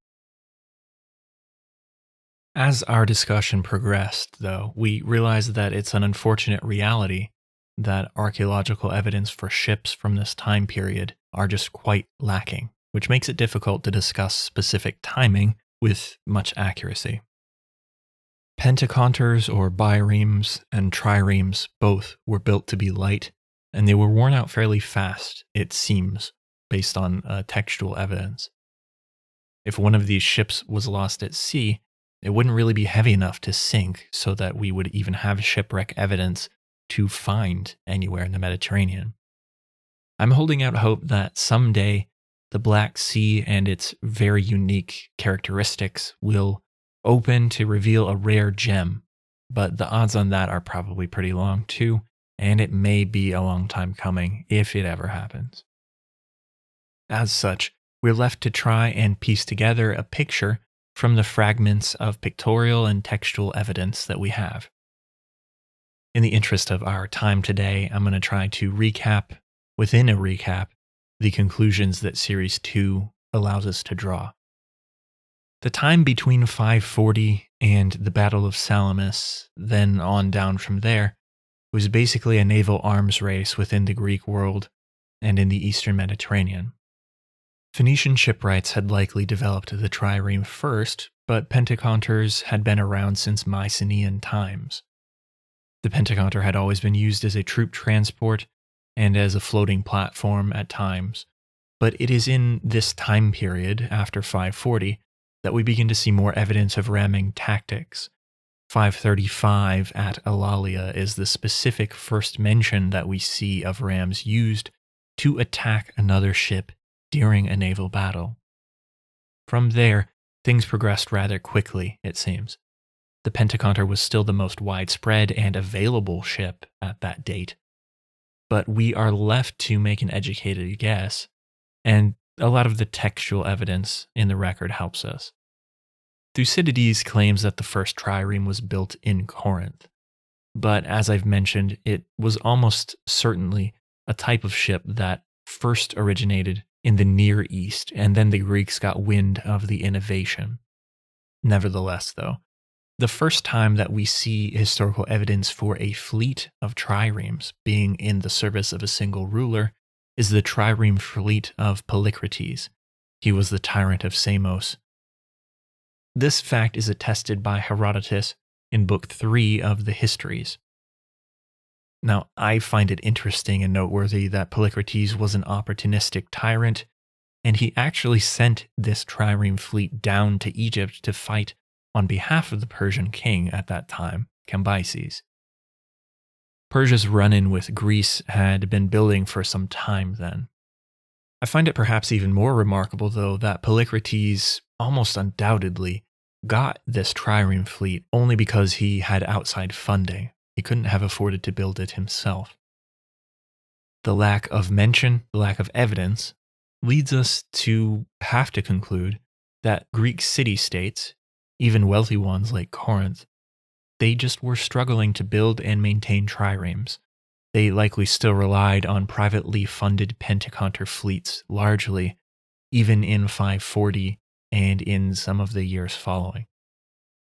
As our discussion progressed, though, we realized that it's an unfortunate reality that archaeological evidence for ships from this time period are just quite lacking, which makes it difficult to discuss specific timing with much accuracy. Pentacounters or biremes and triremes both were built to be light, and they were worn out fairly fast, it seems, based on textual evidence. If one of these ships was lost at sea, it wouldn't really be heavy enough to sink so that we would even have shipwreck evidence to find anywhere in the Mediterranean. I'm holding out hope that someday the Black Sea and its very unique characteristics will open to reveal a rare gem, but the odds on that are probably pretty long too, and it may be a long time coming if it ever happens. As such, we're left to try and piece together a picture from the fragments of pictorial and textual evidence that we have. In the interest of our time today, I'm going to try to recap, within a recap, the conclusions that Series 2 allows us to draw. The time between 540 and the Battle of Salamis, then on down from there, was basically a naval arms race within the Greek world and in the Eastern Mediterranean. Phoenician shipwrights had likely developed the trireme first, but pentacounters had been around since Mycenaean times. The pentacounter had always been used as a troop transport and as a floating platform at times, but it is in this time period, after 540, that we begin to see more evidence of ramming tactics. 535 at Eulalia is the specific first mention that we see of rams used to attack another ship during a naval battle. From there, things progressed rather quickly, it seems. The pentacounter was still the most widespread and available ship at that date, but we are left to make an educated guess, and a lot of the textual evidence in the record helps us. Thucydides claims that the first trireme was built in Corinth, but as I've mentioned, it was almost certainly a type of ship that first originated in the Near East, and then the Greeks got wind of the innovation. Nevertheless, though, the first time that we see historical evidence for a fleet of triremes being in the service of a single ruler is the trireme fleet of Polycrates. He was the Tyrant of Samos. This fact is attested by Herodotus in Book 3 of the Histories. Now, I find it interesting and noteworthy that Polycrates was an opportunistic tyrant, and he actually sent this trireme fleet down to Egypt to fight on behalf of the Persian king at that time, Cambyses. Persia's run-in with Greece had been building for some time then. I find it perhaps even more remarkable, though, that Polycrates almost undoubtedly got this trireme fleet only because he had outside funding. He couldn't have afforded to build it himself. The lack of mention, the lack of evidence, leads us to have to conclude that Greek city-states, even wealthy ones like Corinth, they just were struggling to build and maintain triremes. They likely still relied on privately funded pentacounter fleets largely, even in 540 and in some of the years following.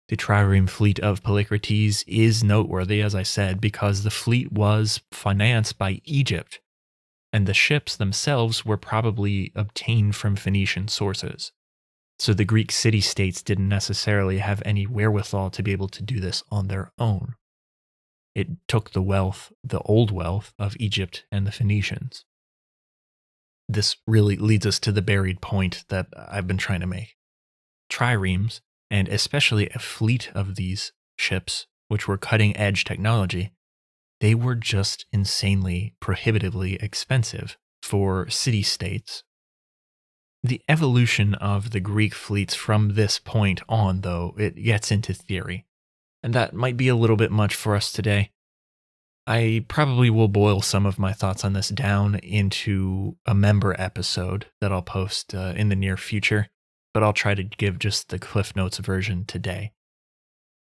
The trireme fleet of Polycrates is noteworthy, as I said, because the fleet was financed by Egypt, and the ships themselves were probably obtained from Phoenician sources. So the Greek city-states didn't necessarily have any wherewithal to be able to do this on their own. It took the wealth, the old wealth of Egypt and the Phoenicians. This really leads us to the buried point that I've been trying to make. Triremes, and especially a fleet of these ships, which were cutting-edge technology, they were just insanely, prohibitively expensive for city-states. The evolution of the Greek fleets from this point on, though, it gets into theory, and that might be a little bit much for us today. I probably will boil some of my thoughts on this down into a member episode that I'll post in the near future, but I'll try to give just the Cliff Notes version today.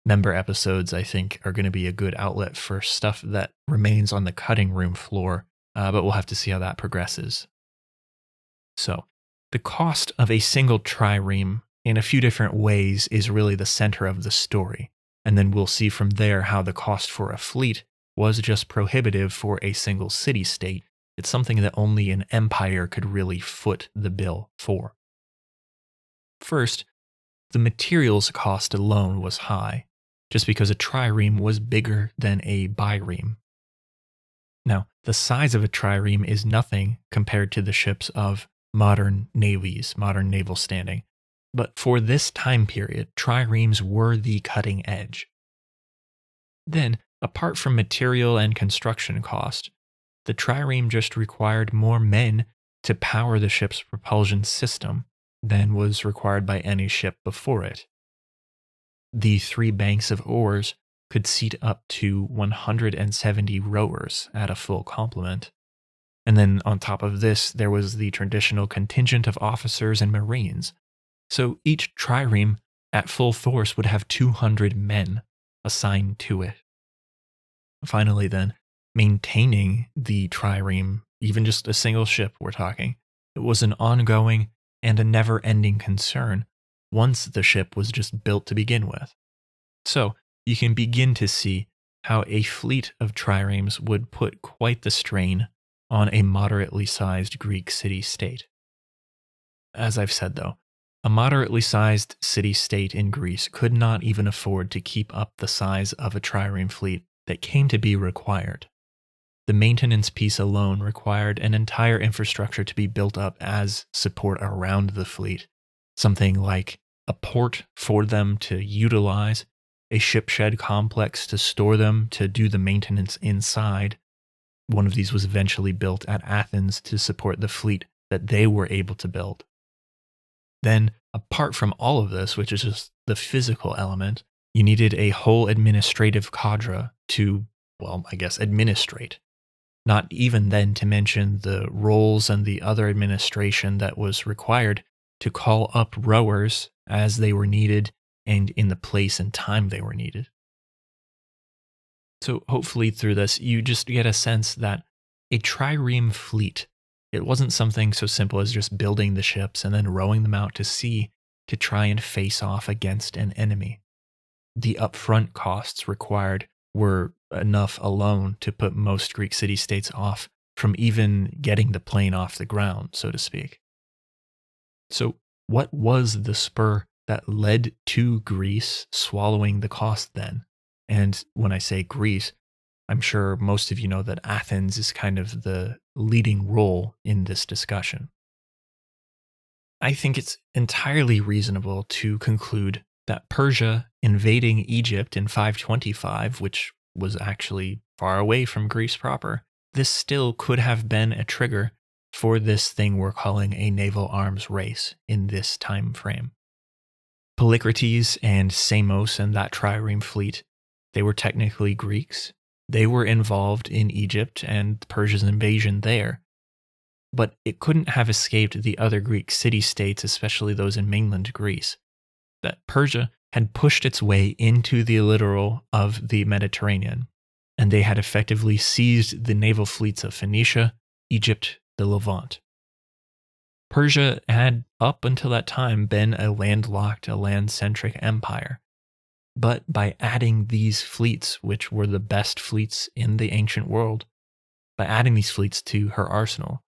Member episodes, I think, are going to be a good outlet for stuff that remains on the cutting room floor, but we'll have to see how that progresses. So, the cost of a single trireme in a few different ways is really the center of the story, and then we'll see from there how the cost for a fleet was just prohibitive for a single city-state. It's something that only an empire could really foot the bill for. First, the materials cost alone was high, just because a trireme was bigger than a bireme. Now, the size of a trireme is nothing compared to the ships of modern navies, modern naval standing, but for this time period, triremes were the cutting edge. Then, apart from material and construction cost, the trireme just required more men to power the ship's propulsion system than was required by any ship before it. The 3 banks of oars could seat up to 170 rowers at a full complement. And then on top of this, there was the traditional contingent of officers and marines. So each trireme at full force would have 200 men assigned to it. Finally then, maintaining the trireme, even just a single ship we're talking, it was an ongoing and a never-ending concern once the ship was just built to begin with. So you can begin to see how a fleet of triremes would put quite the strain on a moderately sized Greek city-state. As I've said though, A moderately sized city-state in Greece could not even afford to keep up the size of a trireme fleet that came to be required. The maintenance piece alone required an entire infrastructure to be built up as support around the fleet, something like a port for them to utilize, a ship shed complex to store them to do the maintenance inside. One of these was eventually built at Athens to support the fleet that they were able to build. Then, apart from all of this, which is just the physical element, you needed a whole administrative cadre to, well, I guess, administrate. Not even then to mention the roles and the other administration that was required to call up rowers as they were needed and in the place and time they were needed. So hopefully through this, you just get a sense that a trireme fleet, it wasn't something so simple as just building the ships and then rowing them out to sea to try and face off against an enemy. The upfront costs required were enough alone to put most Greek city-states off from even getting the plane off the ground, so to speak. So what was the spur that led to Greece swallowing the cost then? And when I say Greece, I'm sure most of you know that Athens is kind of the leading role in this discussion. I think it's entirely reasonable to conclude that Persia invading Egypt in 525, which was actually far away from Greece proper, this still could have been a trigger for this thing we're calling a naval arms race in this time frame. Philocrates and Samos and that trireme fleet, they were technically Greeks. They were involved in Egypt and Persia's invasion there. But it couldn't have escaped the other Greek city-states, especially those in mainland Greece, that Persia had pushed its way into the littoral of the Mediterranean, and they had effectively seized the naval fleets of Phoenicia, Egypt, the Levant. Persia had, up until that time, been a landlocked, a land-centric empire. But by adding these fleets, which were the best fleets in the ancient world, by adding these fleets to her arsenal,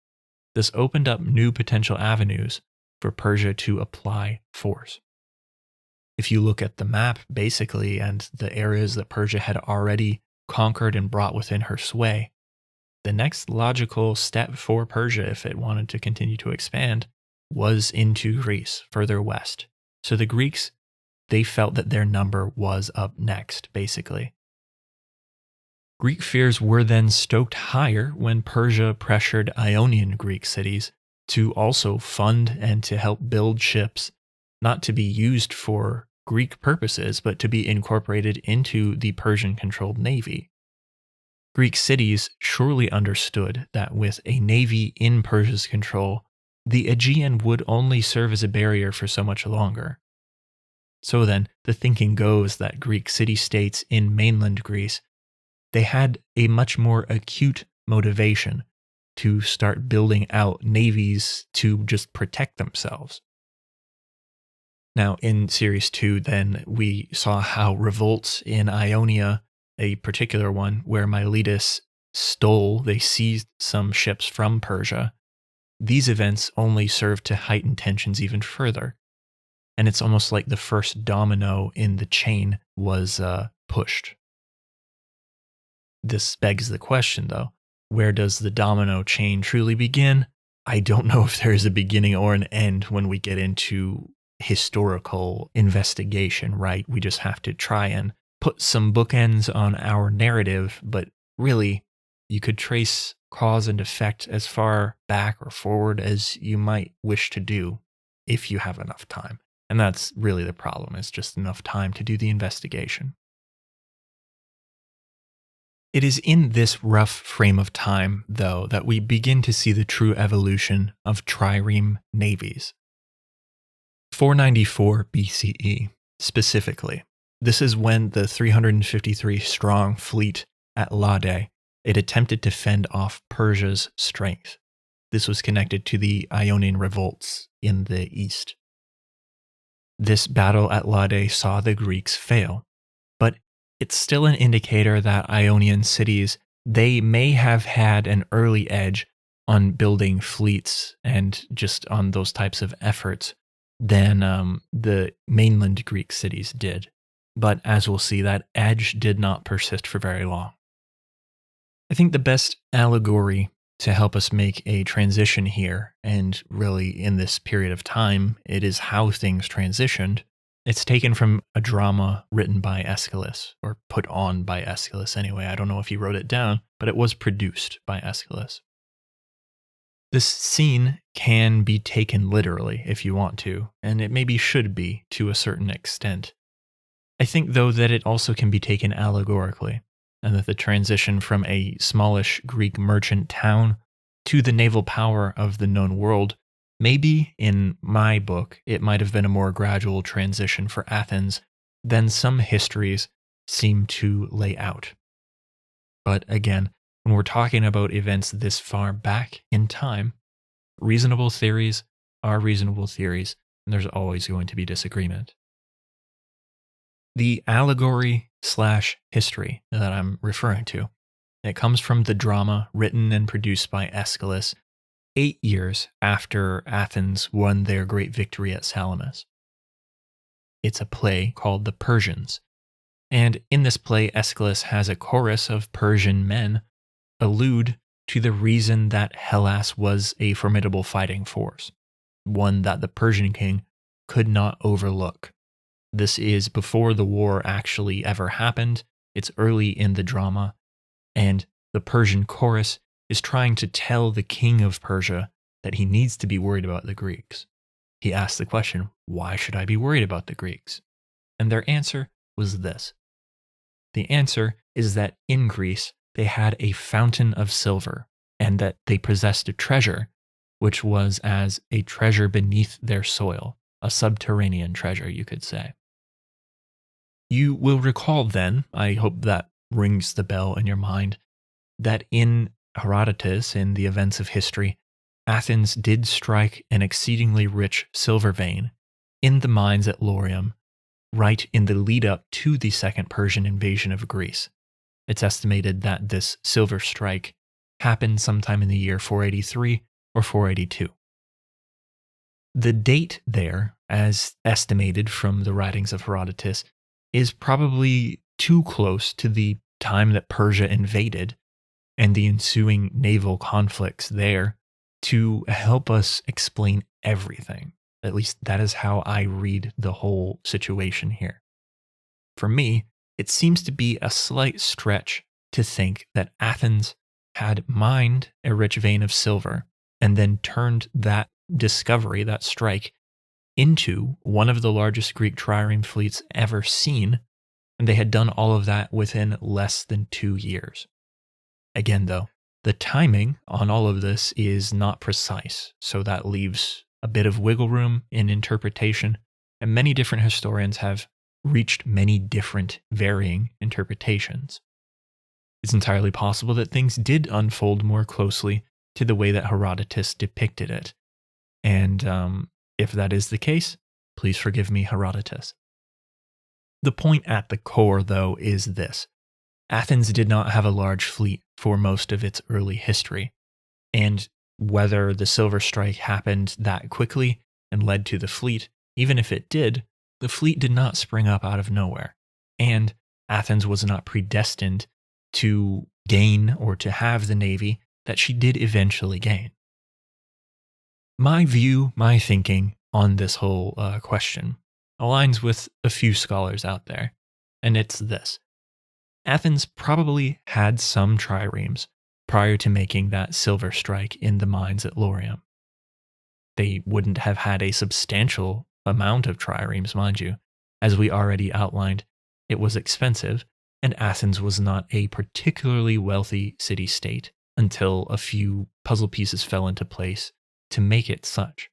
this opened up new potential avenues for Persia to apply force. If you look at the map, basically, and the areas that Persia had already conquered and brought within her sway, the next logical step for Persia, if it wanted to continue to expand, was into Greece, further west. So the Greeks, they felt that their number was up next, basically. Greek fears were then stoked higher when Persia pressured Ionian Greek cities to also fund and to help build ships, not to be used for Greek purposes, but to be incorporated into the Persian-controlled navy. Greek cities surely understood that with a navy in Persia's control, the Aegean would only serve as a barrier for so much longer. So then, the thinking goes that Greek city-states in mainland Greece, they had a much more acute motivation to start building out navies to just protect themselves. Now, in Series 2, then, we saw how revolts in Ionia, a particular one where Miletus they seized some ships from Persia. These events only served to heighten tensions even further. And it's almost like the first domino in the chain was pushed. This begs the question, though, where does the domino chain truly begin? I don't know if there is a beginning or an end when we get into historical investigation, right? We just have to try and put some bookends on our narrative, but really, you could trace cause and effect as far back or forward as you might wish to do if you have enough time. And that's really the problem, is just enough time to do the investigation. It is in this rough frame of time, though, that we begin to see the true evolution of trireme navies. 494 BCE, specifically. This is when the 353-strong fleet at Lade, it attempted to fend off Persia's strength. This was connected to the Ionian revolts in the east. This battle at Lade saw the Greeks fail, but it's still an indicator that Ionian cities, they may have had an early edge on building fleets and just on those types of efforts than the mainland Greek cities did. But as we'll see, that edge did not persist for very long. I think the best allegory to help us make a transition here, and really in this period of time, it is how things transitioned. It's taken from a drama written by Aeschylus, or put on by Aeschylus anyway. I don't know if he wrote it down, but it was produced by Aeschylus. This scene can be taken literally if you want to, and it maybe should be to a certain extent. I think, though, that it also can be taken allegorically, and that the transition from a smallish Greek merchant town to the naval power of the known world, maybe, in my book, it might have been a more gradual transition for Athens than some histories seem to lay out. But again, when we're talking about events this far back in time, reasonable theories are reasonable theories, and there's always going to be disagreement. The allegory/history that I'm referring to, it comes from the drama written and produced by Aeschylus 8 years after Athens won their great victory at Salamis. It's a play called The Persians, and in this play, Aeschylus has a chorus of Persian men allude to the reason that Hellas was a formidable fighting force, one that the Persian king could not overlook. This is before the war actually ever happened. It's early in the drama, and the Persian chorus is trying to tell the king of Persia that he needs to be worried about the Greeks. He asks the question, why should I be worried about the Greeks? And their answer was this. The answer is that in Greece, they had a fountain of silver, and that they possessed a treasure, which was as a treasure beneath their soil, a subterranean treasure, you could say. You will recall then, I hope that rings the bell in your mind, that in Herodotus, in the events of history, Athens did strike an exceedingly rich silver vein in the mines at Laurium, right in the lead up to the Second Persian invasion of Greece. It's estimated that this silver strike happened sometime in the year 483 or 482. The date there, as estimated from the writings of Herodotus, is probably too close to the time that Persia invaded and the ensuing naval conflicts there to help us explain everything. At least that is how I read the whole situation here. For me, it seems to be a slight stretch to think that Athens had mined a rich vein of silver and then turned that discovery, that strike, into one of the largest Greek trireme fleets ever seen, and they had done all of that within less than 2 years. Again, though, the timing on all of this is not precise, so that leaves a bit of wiggle room in interpretation, and many different historians have reached many different varying interpretations. It's entirely possible that things did unfold more closely to the way that Herodotus depicted it. And if that is the case, please forgive me, Herodotus. The point at the core, though, is this. Athens did not have a large fleet for most of its early history, and whether the silver strike happened that quickly and led to the fleet, even if it did, the fleet did not spring up out of nowhere, and Athens was not predestined to gain or to have the navy that she did eventually gain. My view, my thinking on this whole question aligns with a few scholars out there, and it's this. Athens probably had some triremes prior to making that silver strike in the mines at Laurium. They wouldn't have had a substantial amount of triremes, mind you. As we already outlined, it was expensive, and Athens was not a particularly wealthy city-state until a few puzzle pieces fell into place to make it such.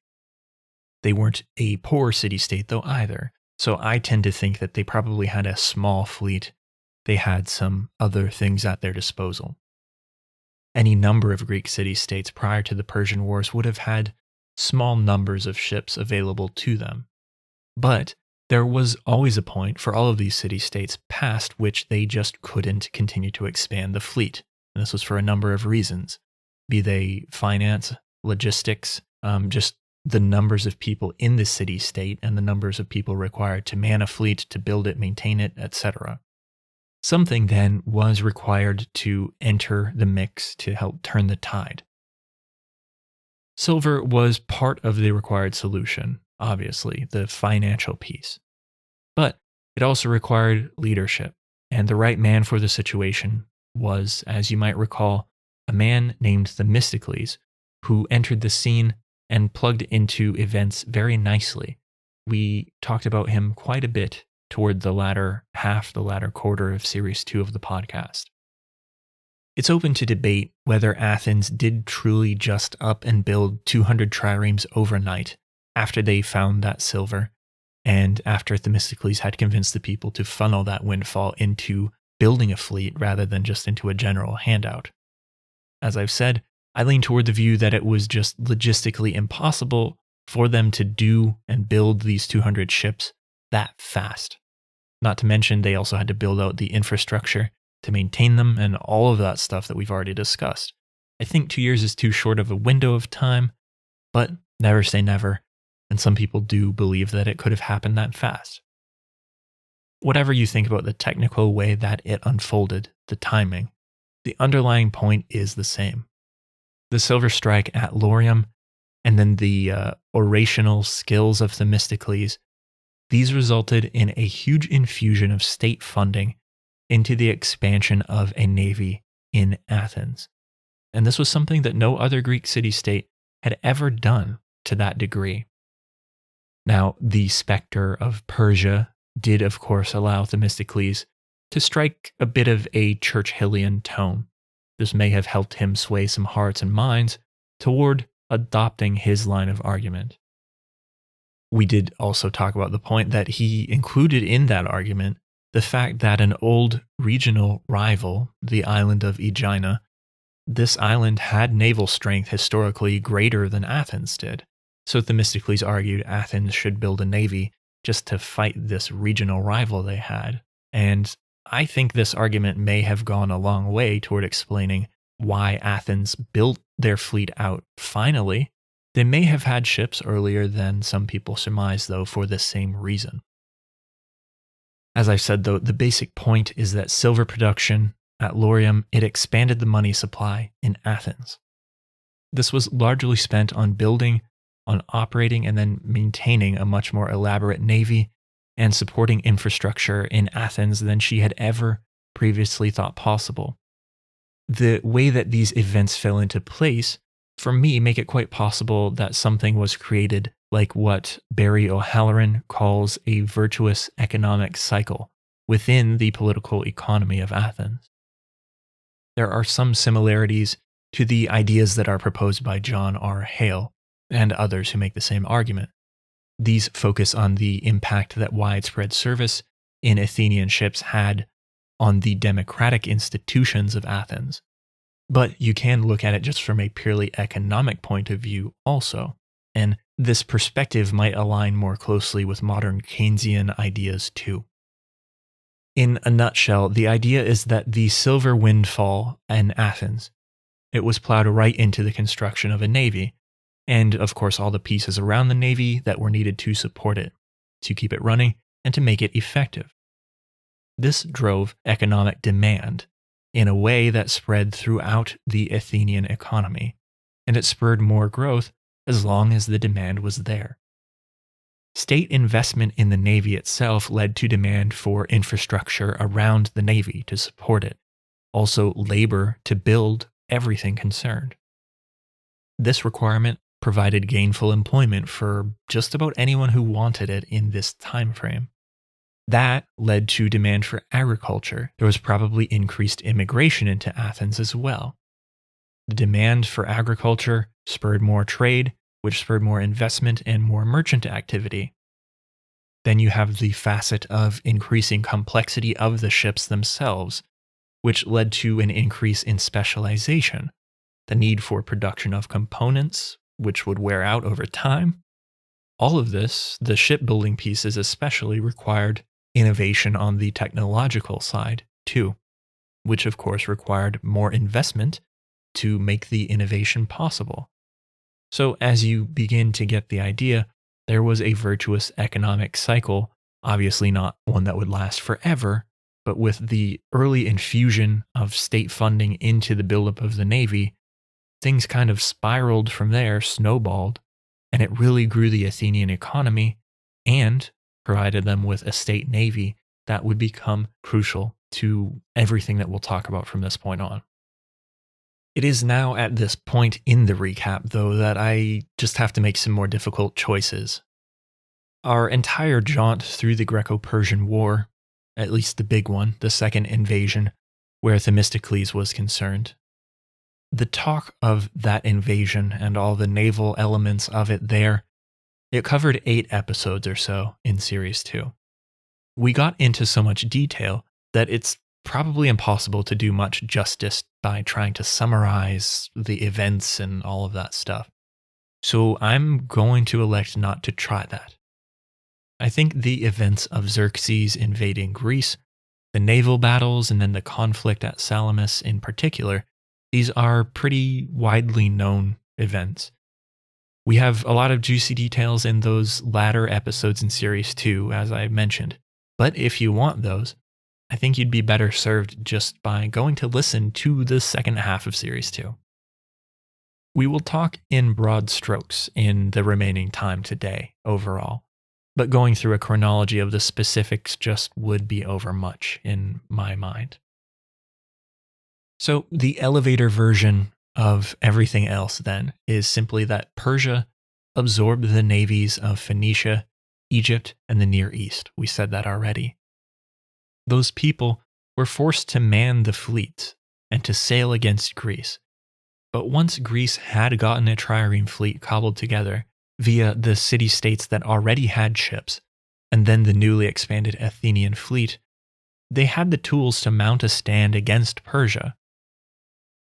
They weren't a poor city-state, though, either, so I tend to think that they probably had a small fleet. They had some other things at their disposal. Any number of Greek city-states prior to the Persian Wars would have had small numbers of ships available to them. But there was always a point for all of these city-states past which they just couldn't continue to expand the fleet. And this was for a number of reasons, be they finance, logistics, just the numbers of people in the city-state and the numbers of people required to man a fleet, to build it, maintain it, etc. Something then was required to enter the mix to help turn the tide. Silver was part of the required solution, obviously, the financial piece. But it also required leadership, and the right man for the situation was, as you might recall, a man named Themistocles, who entered the scene and plugged into events very nicely. We talked about him quite a bit toward the latter quarter of Series 2 of the podcast. It's open to debate whether Athens did truly just up and build 200 triremes overnight after they found that silver, and after Themistocles had convinced the people to funnel that windfall into building a fleet rather than just into a general handout. As I've said, I lean toward the view that it was just logistically impossible for them to do and build these 200 ships that fast. Not to mention, they also had to build out the infrastructure to maintain them and all of that stuff that we've already discussed. I think 2 years is too short of a window of time, but never say never, and some people do believe that it could have happened that fast. Whatever you think about the technical way that it unfolded, the timing, the underlying point is the same. The silver strike at Laurium, and then the orational skills of Themistocles, these resulted in a huge infusion of state funding into the expansion of a navy in Athens. And this was something that no other Greek city-state had ever done to that degree. Now, the specter of Persia did, of course, allow Themistocles to strike a bit of a Churchillian tone. This may have helped him sway some hearts and minds toward adopting his line of argument. We did also talk about the point that he included in that argument the fact that an old regional rival, the island of Aegina, this island had naval strength historically greater than Athens did. So Themistocles argued Athens should build a navy just to fight this regional rival they had. And I think this argument may have gone a long way toward explaining why Athens built their fleet out finally. They may have had ships earlier than some people surmise, though, for the same reason. As I've said, though, the basic point is that silver production at Laurium, it expanded the money supply in Athens. This was largely spent on building, on operating, and then maintaining a much more elaborate navy and supporting infrastructure in Athens than she had ever previously thought possible. The way that these events fell into place, for me, make it quite possible that something was created like what Barry O'Halloran calls a virtuous economic cycle within the political economy of Athens. There are some similarities to the ideas that are proposed by John R. Hale and others who make the same argument. These focus on the impact that widespread service in Athenian ships had on the democratic institutions of Athens. But you can look at it just from a purely economic point of view also, and this perspective might align more closely with modern Keynesian ideas too. In a nutshell, the idea is that the silver windfall in Athens, it was plowed right into the construction of a navy, and of course all the pieces around the navy that were needed to support it, to keep it running, and to make it effective. This drove economic demand in a way that spread throughout the Athenian economy, and it spurred more growth as long as the demand was there. State investment in the navy itself led to demand for infrastructure around the navy to support it, also labor to build everything concerned. This requirement provided gainful employment for just about anyone who wanted it in this time frame. That led to demand for agriculture. There was probably increased immigration into Athens as well. The demand for agriculture spurred more trade, which spurred more investment and more merchant activity. Then you have the facet of increasing complexity of the ships themselves, which led to an increase in specialization, the need for production of components, which would wear out over time. All of this, the shipbuilding pieces especially, required innovation on the technological side too, which of course required more investment to make the innovation possible. So, as you begin to get the idea, there was a virtuous economic cycle, obviously not one that would last forever, but with the early infusion of state funding into the buildup of the Navy, things kind of spiraled from there, snowballed, and it really grew the Athenian economy and provided them with a state navy that would become crucial to everything that we'll talk about from this point on. It is now at this point in the recap, though, that I just have to make some more difficult choices. Our entire jaunt through the Greco-Persian War, at least the big one, the second invasion, where Themistocles was concerned, the talk of that invasion and all the naval elements of it there, it covered 8 episodes or so in Series 2. We got into so much detail that it's probably impossible to do much justice by trying to summarize the events and all of that stuff. So I'm going to elect not to try that. I think the events of Xerxes invading Greece, the naval battles, and then the conflict at Salamis in particular, these are pretty widely known events. We have a lot of juicy details in those latter episodes in Series 2, as I mentioned. But if you want those, I think you'd be better served just by going to listen to the second half of Series 2. We will talk in broad strokes in the remaining time today overall, but going through a chronology of the specifics just would be overmuch in my mind. So the elevator version of everything else then is simply that Persia absorbed the navies of Phoenicia, Egypt, and the Near East. We said that already. Those people were forced to man the fleet and to sail against Greece. But once Greece had gotten a trireme fleet cobbled together via the city-states that already had ships, and then the newly expanded Athenian fleet, they had the tools to mount a stand against Persia.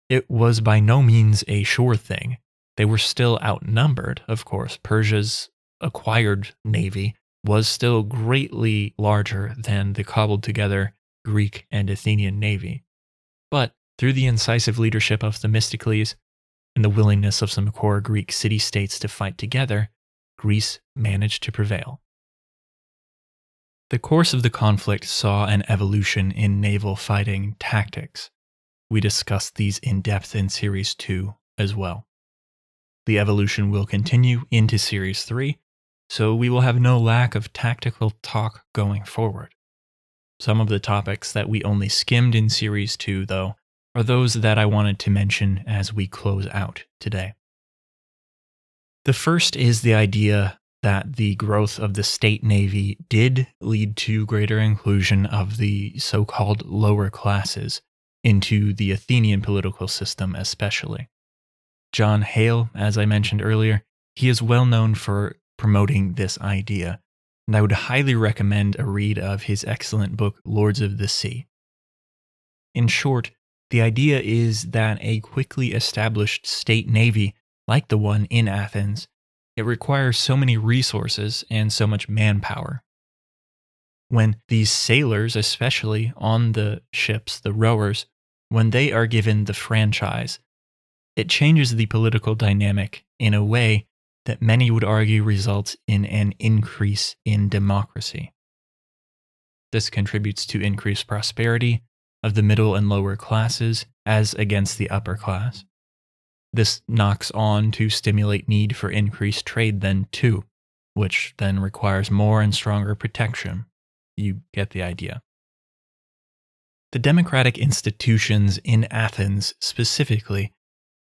It was by no means a sure thing. They were still outnumbered, of course. Persia's acquired navy was still greatly larger than the cobbled together Greek and Athenian navy. But through the incisive leadership of Themistocles and the willingness of some core Greek city-states to fight together, Greece managed to prevail. The course of the conflict saw an evolution in naval fighting tactics. We discussed these in depth in Series 2 as well. The evolution will continue into Series 3, so we will have no lack of tactical talk going forward. Some of the topics that we only skimmed in Series 2, though, are those that I wanted to mention as we close out today. The first is the idea that the growth of the state navy did lead to greater inclusion of the so-called lower classes into the Athenian political system especially. John Hale, as I mentioned earlier, he is well known for promoting this idea, and I would highly recommend a read of his excellent book, Lords of the Sea. In short, the idea is that a quickly established state navy, like the one in Athens, it requires so many resources and so much manpower. When these sailors, especially on the ships, the rowers, when they are given the franchise, it changes the political dynamic in a way that many would argue results in an increase in democracy. This contributes to increased prosperity of the middle and lower classes as against the upper class. This knocks on to stimulate need for increased trade then too, which then requires more and stronger protection. You get the idea. The democratic institutions in Athens specifically,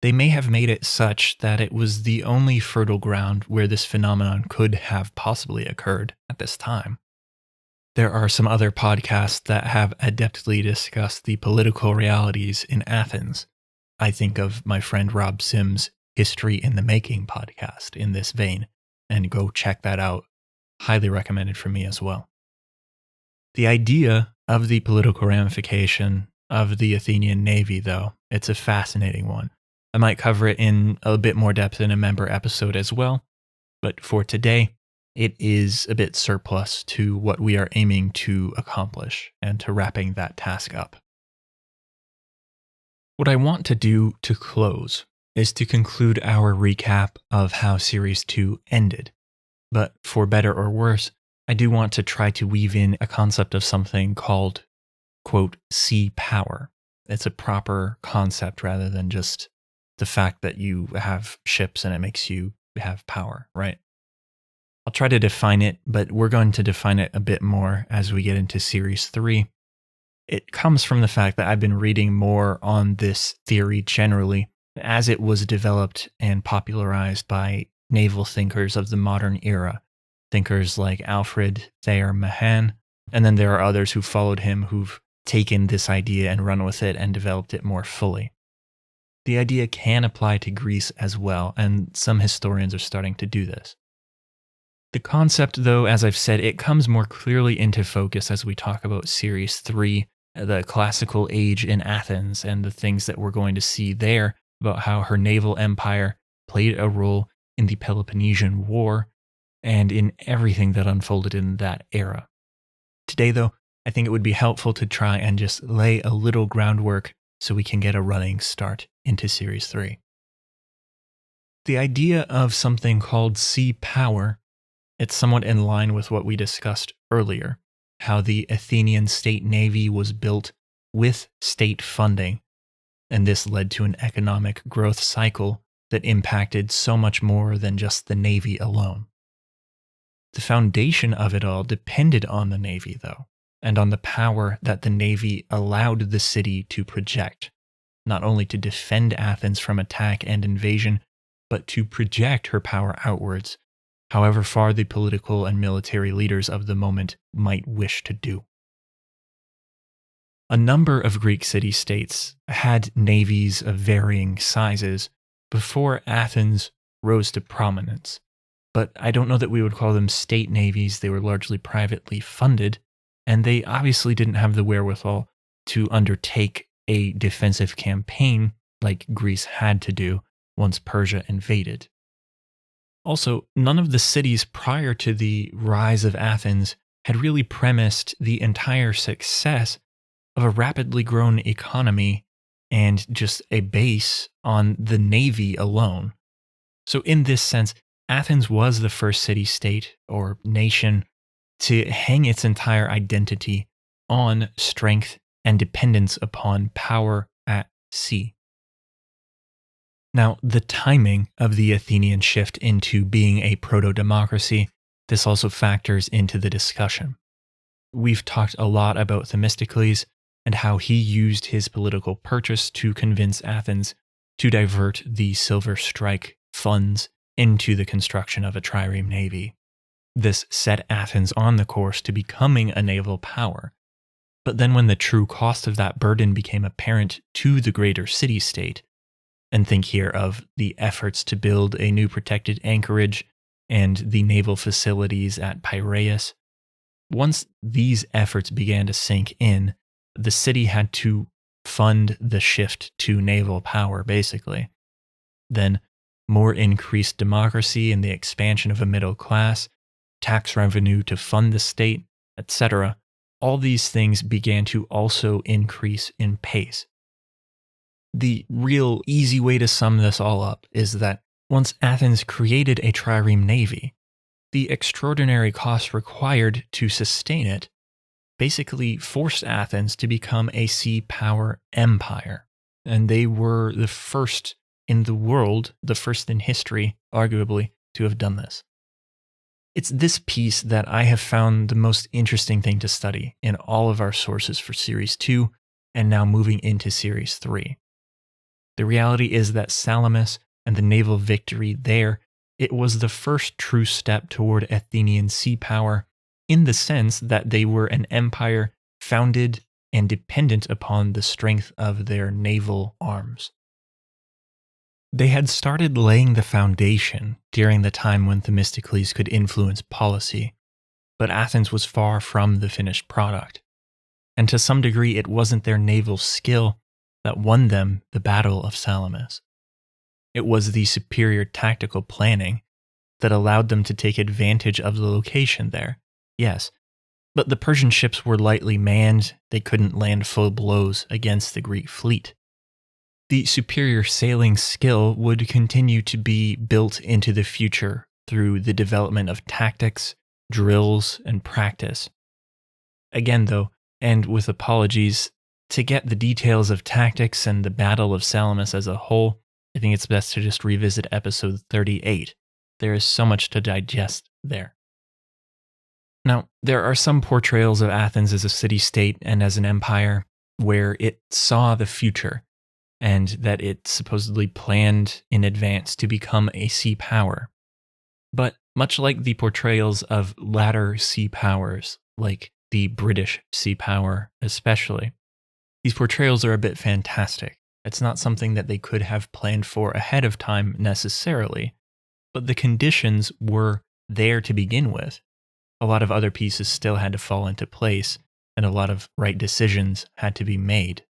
they may have made it such that it was the only fertile ground where this phenomenon could have possibly occurred at this time. There are some other podcasts that have adeptly discussed the political realities in Athens. I think of my friend Rob Sims' History in the Making podcast in this vein, and go check that out. Highly recommended for me as well. The idea of the political ramification of the Athenian navy, though, it's a fascinating one. I might cover it in a bit more depth in a member episode as well, but for today, it is a bit surplus to what we are aiming to accomplish and to wrapping that task up. What I want to do to close is to conclude our recap of how Series 2 ended. But for better or worse, I do want to try to weave in a concept of something called, quote, sea power. It's a proper concept rather than just the fact that you have ships and it makes you have power, right? I'll try to define it, but we're going to define it a bit more as we get into Series 3. It comes from the fact that I've been reading more on this theory generally as it was developed and popularized by naval thinkers of the modern era. Thinkers like Alfred Thayer Mahan, and then there are others who followed him who've taken this idea and run with it and developed it more fully. The idea can apply to Greece as well, and some historians are starting to do this. The concept, though, as I've said, it comes more clearly into focus as we talk about Series 3, the classical age in Athens, and the things that we're going to see there about how her naval empire played a role in the Peloponnesian War and in everything that unfolded in that era. Today, though, I think it would be helpful to try and just lay a little groundwork so we can get a running start into Series 3. The idea of something called sea power, it's somewhat in line with what we discussed earlier, how the Athenian state navy was built with state funding, and this led to an economic growth cycle that impacted so much more than just the navy alone. The foundation of it all depended on the navy, though, and on the power that the navy allowed the city to project, not only to defend Athens from attack and invasion, but to project her power outwards, however far the political and military leaders of the moment might wish to do. A number of Greek city-states had navies of varying sizes before Athens rose to prominence, but I don't know that we would call them state navies. They were largely privately funded, and they obviously didn't have the wherewithal to undertake a defensive campaign like Greece had to do once Persia invaded. Also, none of the cities prior to the rise of Athens had really premised the entire success of a rapidly grown economy and just a base on the navy alone. So in this sense, Athens was the first city-state or nation to hang its entire identity on strength and dependence upon power at sea. Now, the timing of the Athenian shift into being a proto-democracy, this also factors into the discussion. We've talked a lot about Themistocles and how he used his political purchase to convince Athens to divert the Silver Strike funds into the construction of a trireme navy. This set Athens on the course to becoming a naval power. But then when the true cost of that burden became apparent to the greater city-state, and think here of the efforts to build a new protected anchorage and the naval facilities at Piraeus, once these efforts began to sink in, the city had to fund the shift to naval power, basically. Then, more increased democracy and the expansion of a middle class, tax revenue to fund the state, etc. All these things began to also increase in pace. The real easy way to sum this all up is that once Athens created a trireme navy, the extraordinary costs required to sustain it basically forced Athens to become a sea power empire. And they were the first in the world, the first in history, arguably, to have done this. It's this piece that I have found the most interesting thing to study in all of our sources for Series 2 and now moving into Series 3. The reality is that Salamis and the naval victory there, it was the first true step toward Athenian sea power in the sense that they were an empire founded and dependent upon the strength of their naval arms. They had started laying the foundation during the time when Themistocles could influence policy, but Athens was far from the finished product. And to some degree, it wasn't their naval skill that won them the Battle of Salamis. It was the superior tactical planning that allowed them to take advantage of the location there, yes, but the Persian ships were lightly manned, they couldn't land full blows against the Greek fleet. The superior sailing skill would continue to be built into the future through the development of tactics, drills, and practice. Again, though, and with apologies, to get the details of tactics and the Battle of Salamis as a whole, I think it's best to just revisit episode 38. There is so much to digest there. Now, there are some portrayals of Athens as a city-state and as an empire where it saw the future and that it supposedly planned in advance to become a sea power. But much like the portrayals of latter sea powers, like the British sea power especially, these portrayals are a bit fantastic. It's not something that they could have planned for ahead of time necessarily, but the conditions were there to begin with. A lot of other pieces still had to fall into place, and a lot of right decisions had to be made.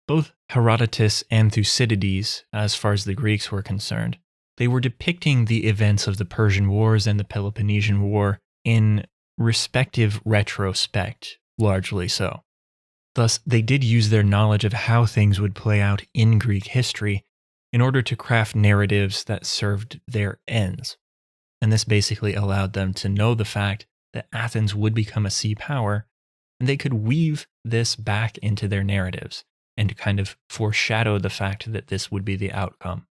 Both Herodotus and Thucydides, as far as the Greeks were concerned, they were depicting the events of the Persian Wars and the Peloponnesian War in respective retrospect, largely so. Thus, they did use their knowledge of how things would play out in Greek history in order to craft narratives that served their ends. And this basically allowed them to know the fact that Athens would become a sea power, and they could weave this back into their narratives and kind of foreshadow the fact that this would be the outcome,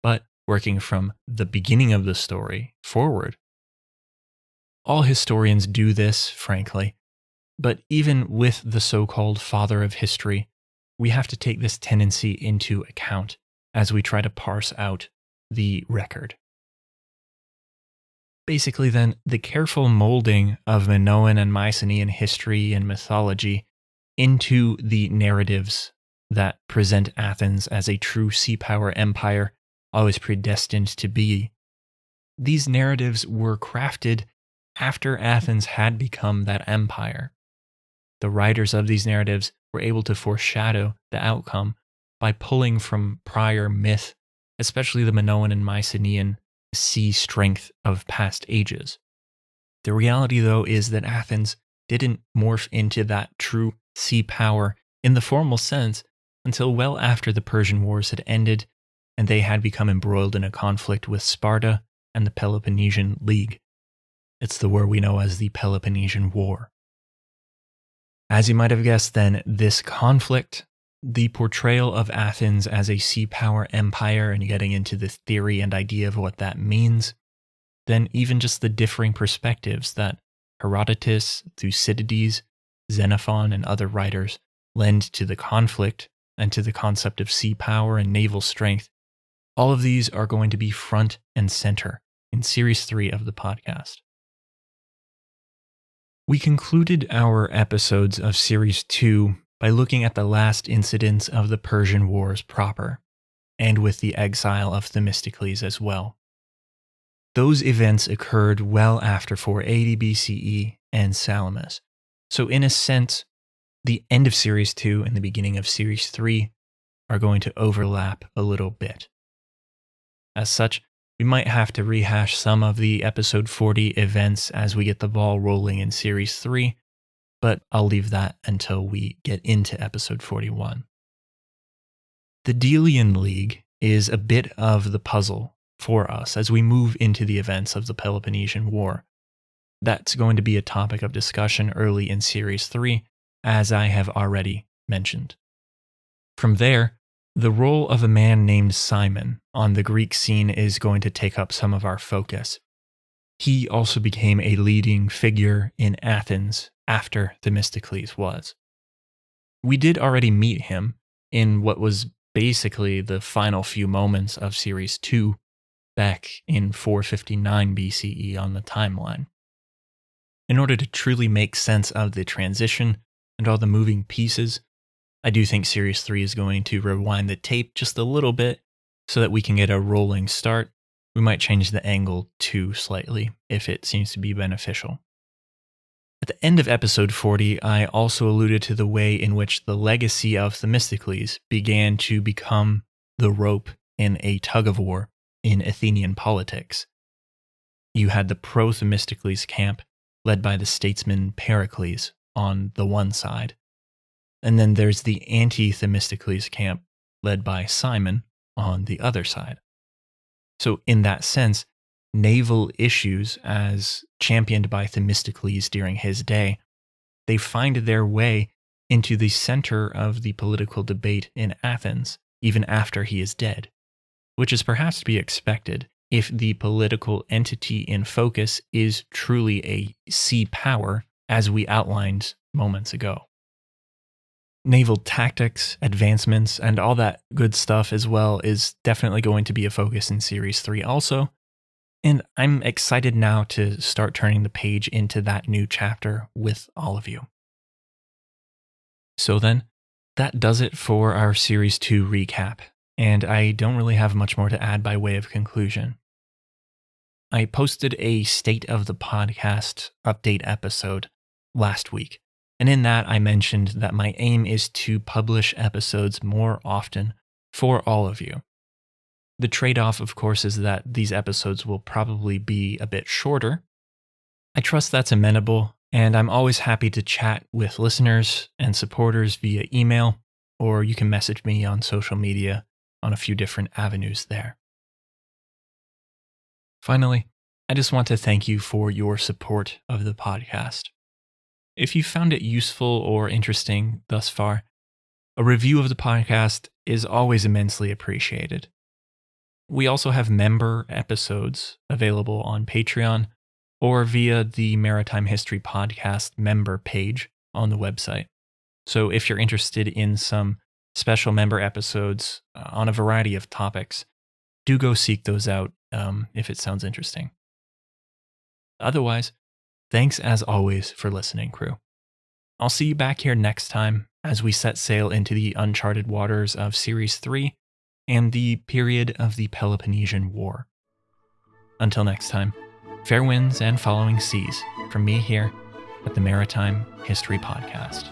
but working from the beginning of the story forward. All historians do this, frankly, but even with the so-called father of history, we have to take this tendency into account as we try to parse out the record. Basically then, the careful molding of Minoan and Mycenaean history and mythology into the narratives that present Athens as a true sea power empire, always predestined to be. These narratives were crafted after Athens had become that empire. The writers of these narratives were able to foreshadow the outcome by pulling from prior myth, especially the Minoan and Mycenaean sea strength of past ages. The reality, though, is that Athens didn't morph into that true sea power in the formal sense until well after the Persian Wars had ended and they had become embroiled in a conflict with Sparta and the Peloponnesian League. It's the war we know as the Peloponnesian War. As you might have guessed then, this conflict, the portrayal of Athens as a sea power empire and getting into the theory and idea of what that means, then even just the differing perspectives that Herodotus, Thucydides, Xenophon, and other writers lend to the conflict and to the concept of sea power and naval strength, all of these are going to be front and center in Series 3 of the podcast. We concluded our episodes of Series 2 by looking at the last incidents of the Persian Wars proper, and with the exile of Themistocles as well. Those events occurred well after 480 BCE and Salamis, so in a sense, the end of Series 2 and the beginning of Series 3 are going to overlap a little bit. As such, we might have to rehash some of the episode 40 events as we get the ball rolling in Series 3, but I'll leave that until we get into episode 41. The Delian League is a bit of the puzzle for us as we move into the events of the Peloponnesian War. That's going to be a topic of discussion early in Series 3, as I have already mentioned. From there, the role of a man named Simon on the Greek scene is going to take up some of our focus. He also became a leading figure in Athens after Themistocles was. We did already meet him in what was basically the final few moments of Series 2 back in 459 BCE on the timeline. In order to truly make sense of the transition and all the moving pieces, I do think Series 3 is going to rewind the tape just a little bit so that we can get a rolling start. We might change the angle too slightly if it seems to be beneficial. At the end of episode 40, I also alluded to the way in which the legacy of Themistocles began to become the rope in a tug-of-war in Athenian politics. You had the pro-Themistocles camp led by the statesman Pericles on the one side, And then there's the anti-Themistocles camp led by Simon on the other side. So in that sense, naval issues, as championed by Themistocles during his day, they find their way into the center of the political debate in Athens, even after he is dead, which is perhaps to be expected if the political entity in focus is truly a sea power, as we outlined moments ago. Naval tactics, advancements, and all that good stuff as well is definitely going to be a focus in Series 3 also, and I'm excited now to start turning the page into that new chapter with all of you. So then, that does it for our Series 2 recap, and I don't really have much more to add by way of conclusion. I posted a State of the Podcast update episode last week, and in that I mentioned that my aim is to publish episodes more often for all of you. The trade-off, of course, is that these episodes will probably be a bit shorter. I trust that's amenable, and I'm always happy to chat with listeners and supporters via email, or you can message me on social media on a few different avenues there. Finally, I just want to thank you for your support of the podcast. If you found it useful or interesting thus far, a review of the podcast is always immensely appreciated. We also have member episodes available on Patreon or via the Maritime History Podcast member page on the website. So if you're interested in some special member episodes on a variety of topics, do go seek those out if it sounds interesting. Otherwise, thanks as always for listening, crew. I'll see you back here next time as we set sail into the uncharted waters of Series 3 and the period of the Peloponnesian War. Until next time, fair winds and following seas from me here at the Maritime History Podcast.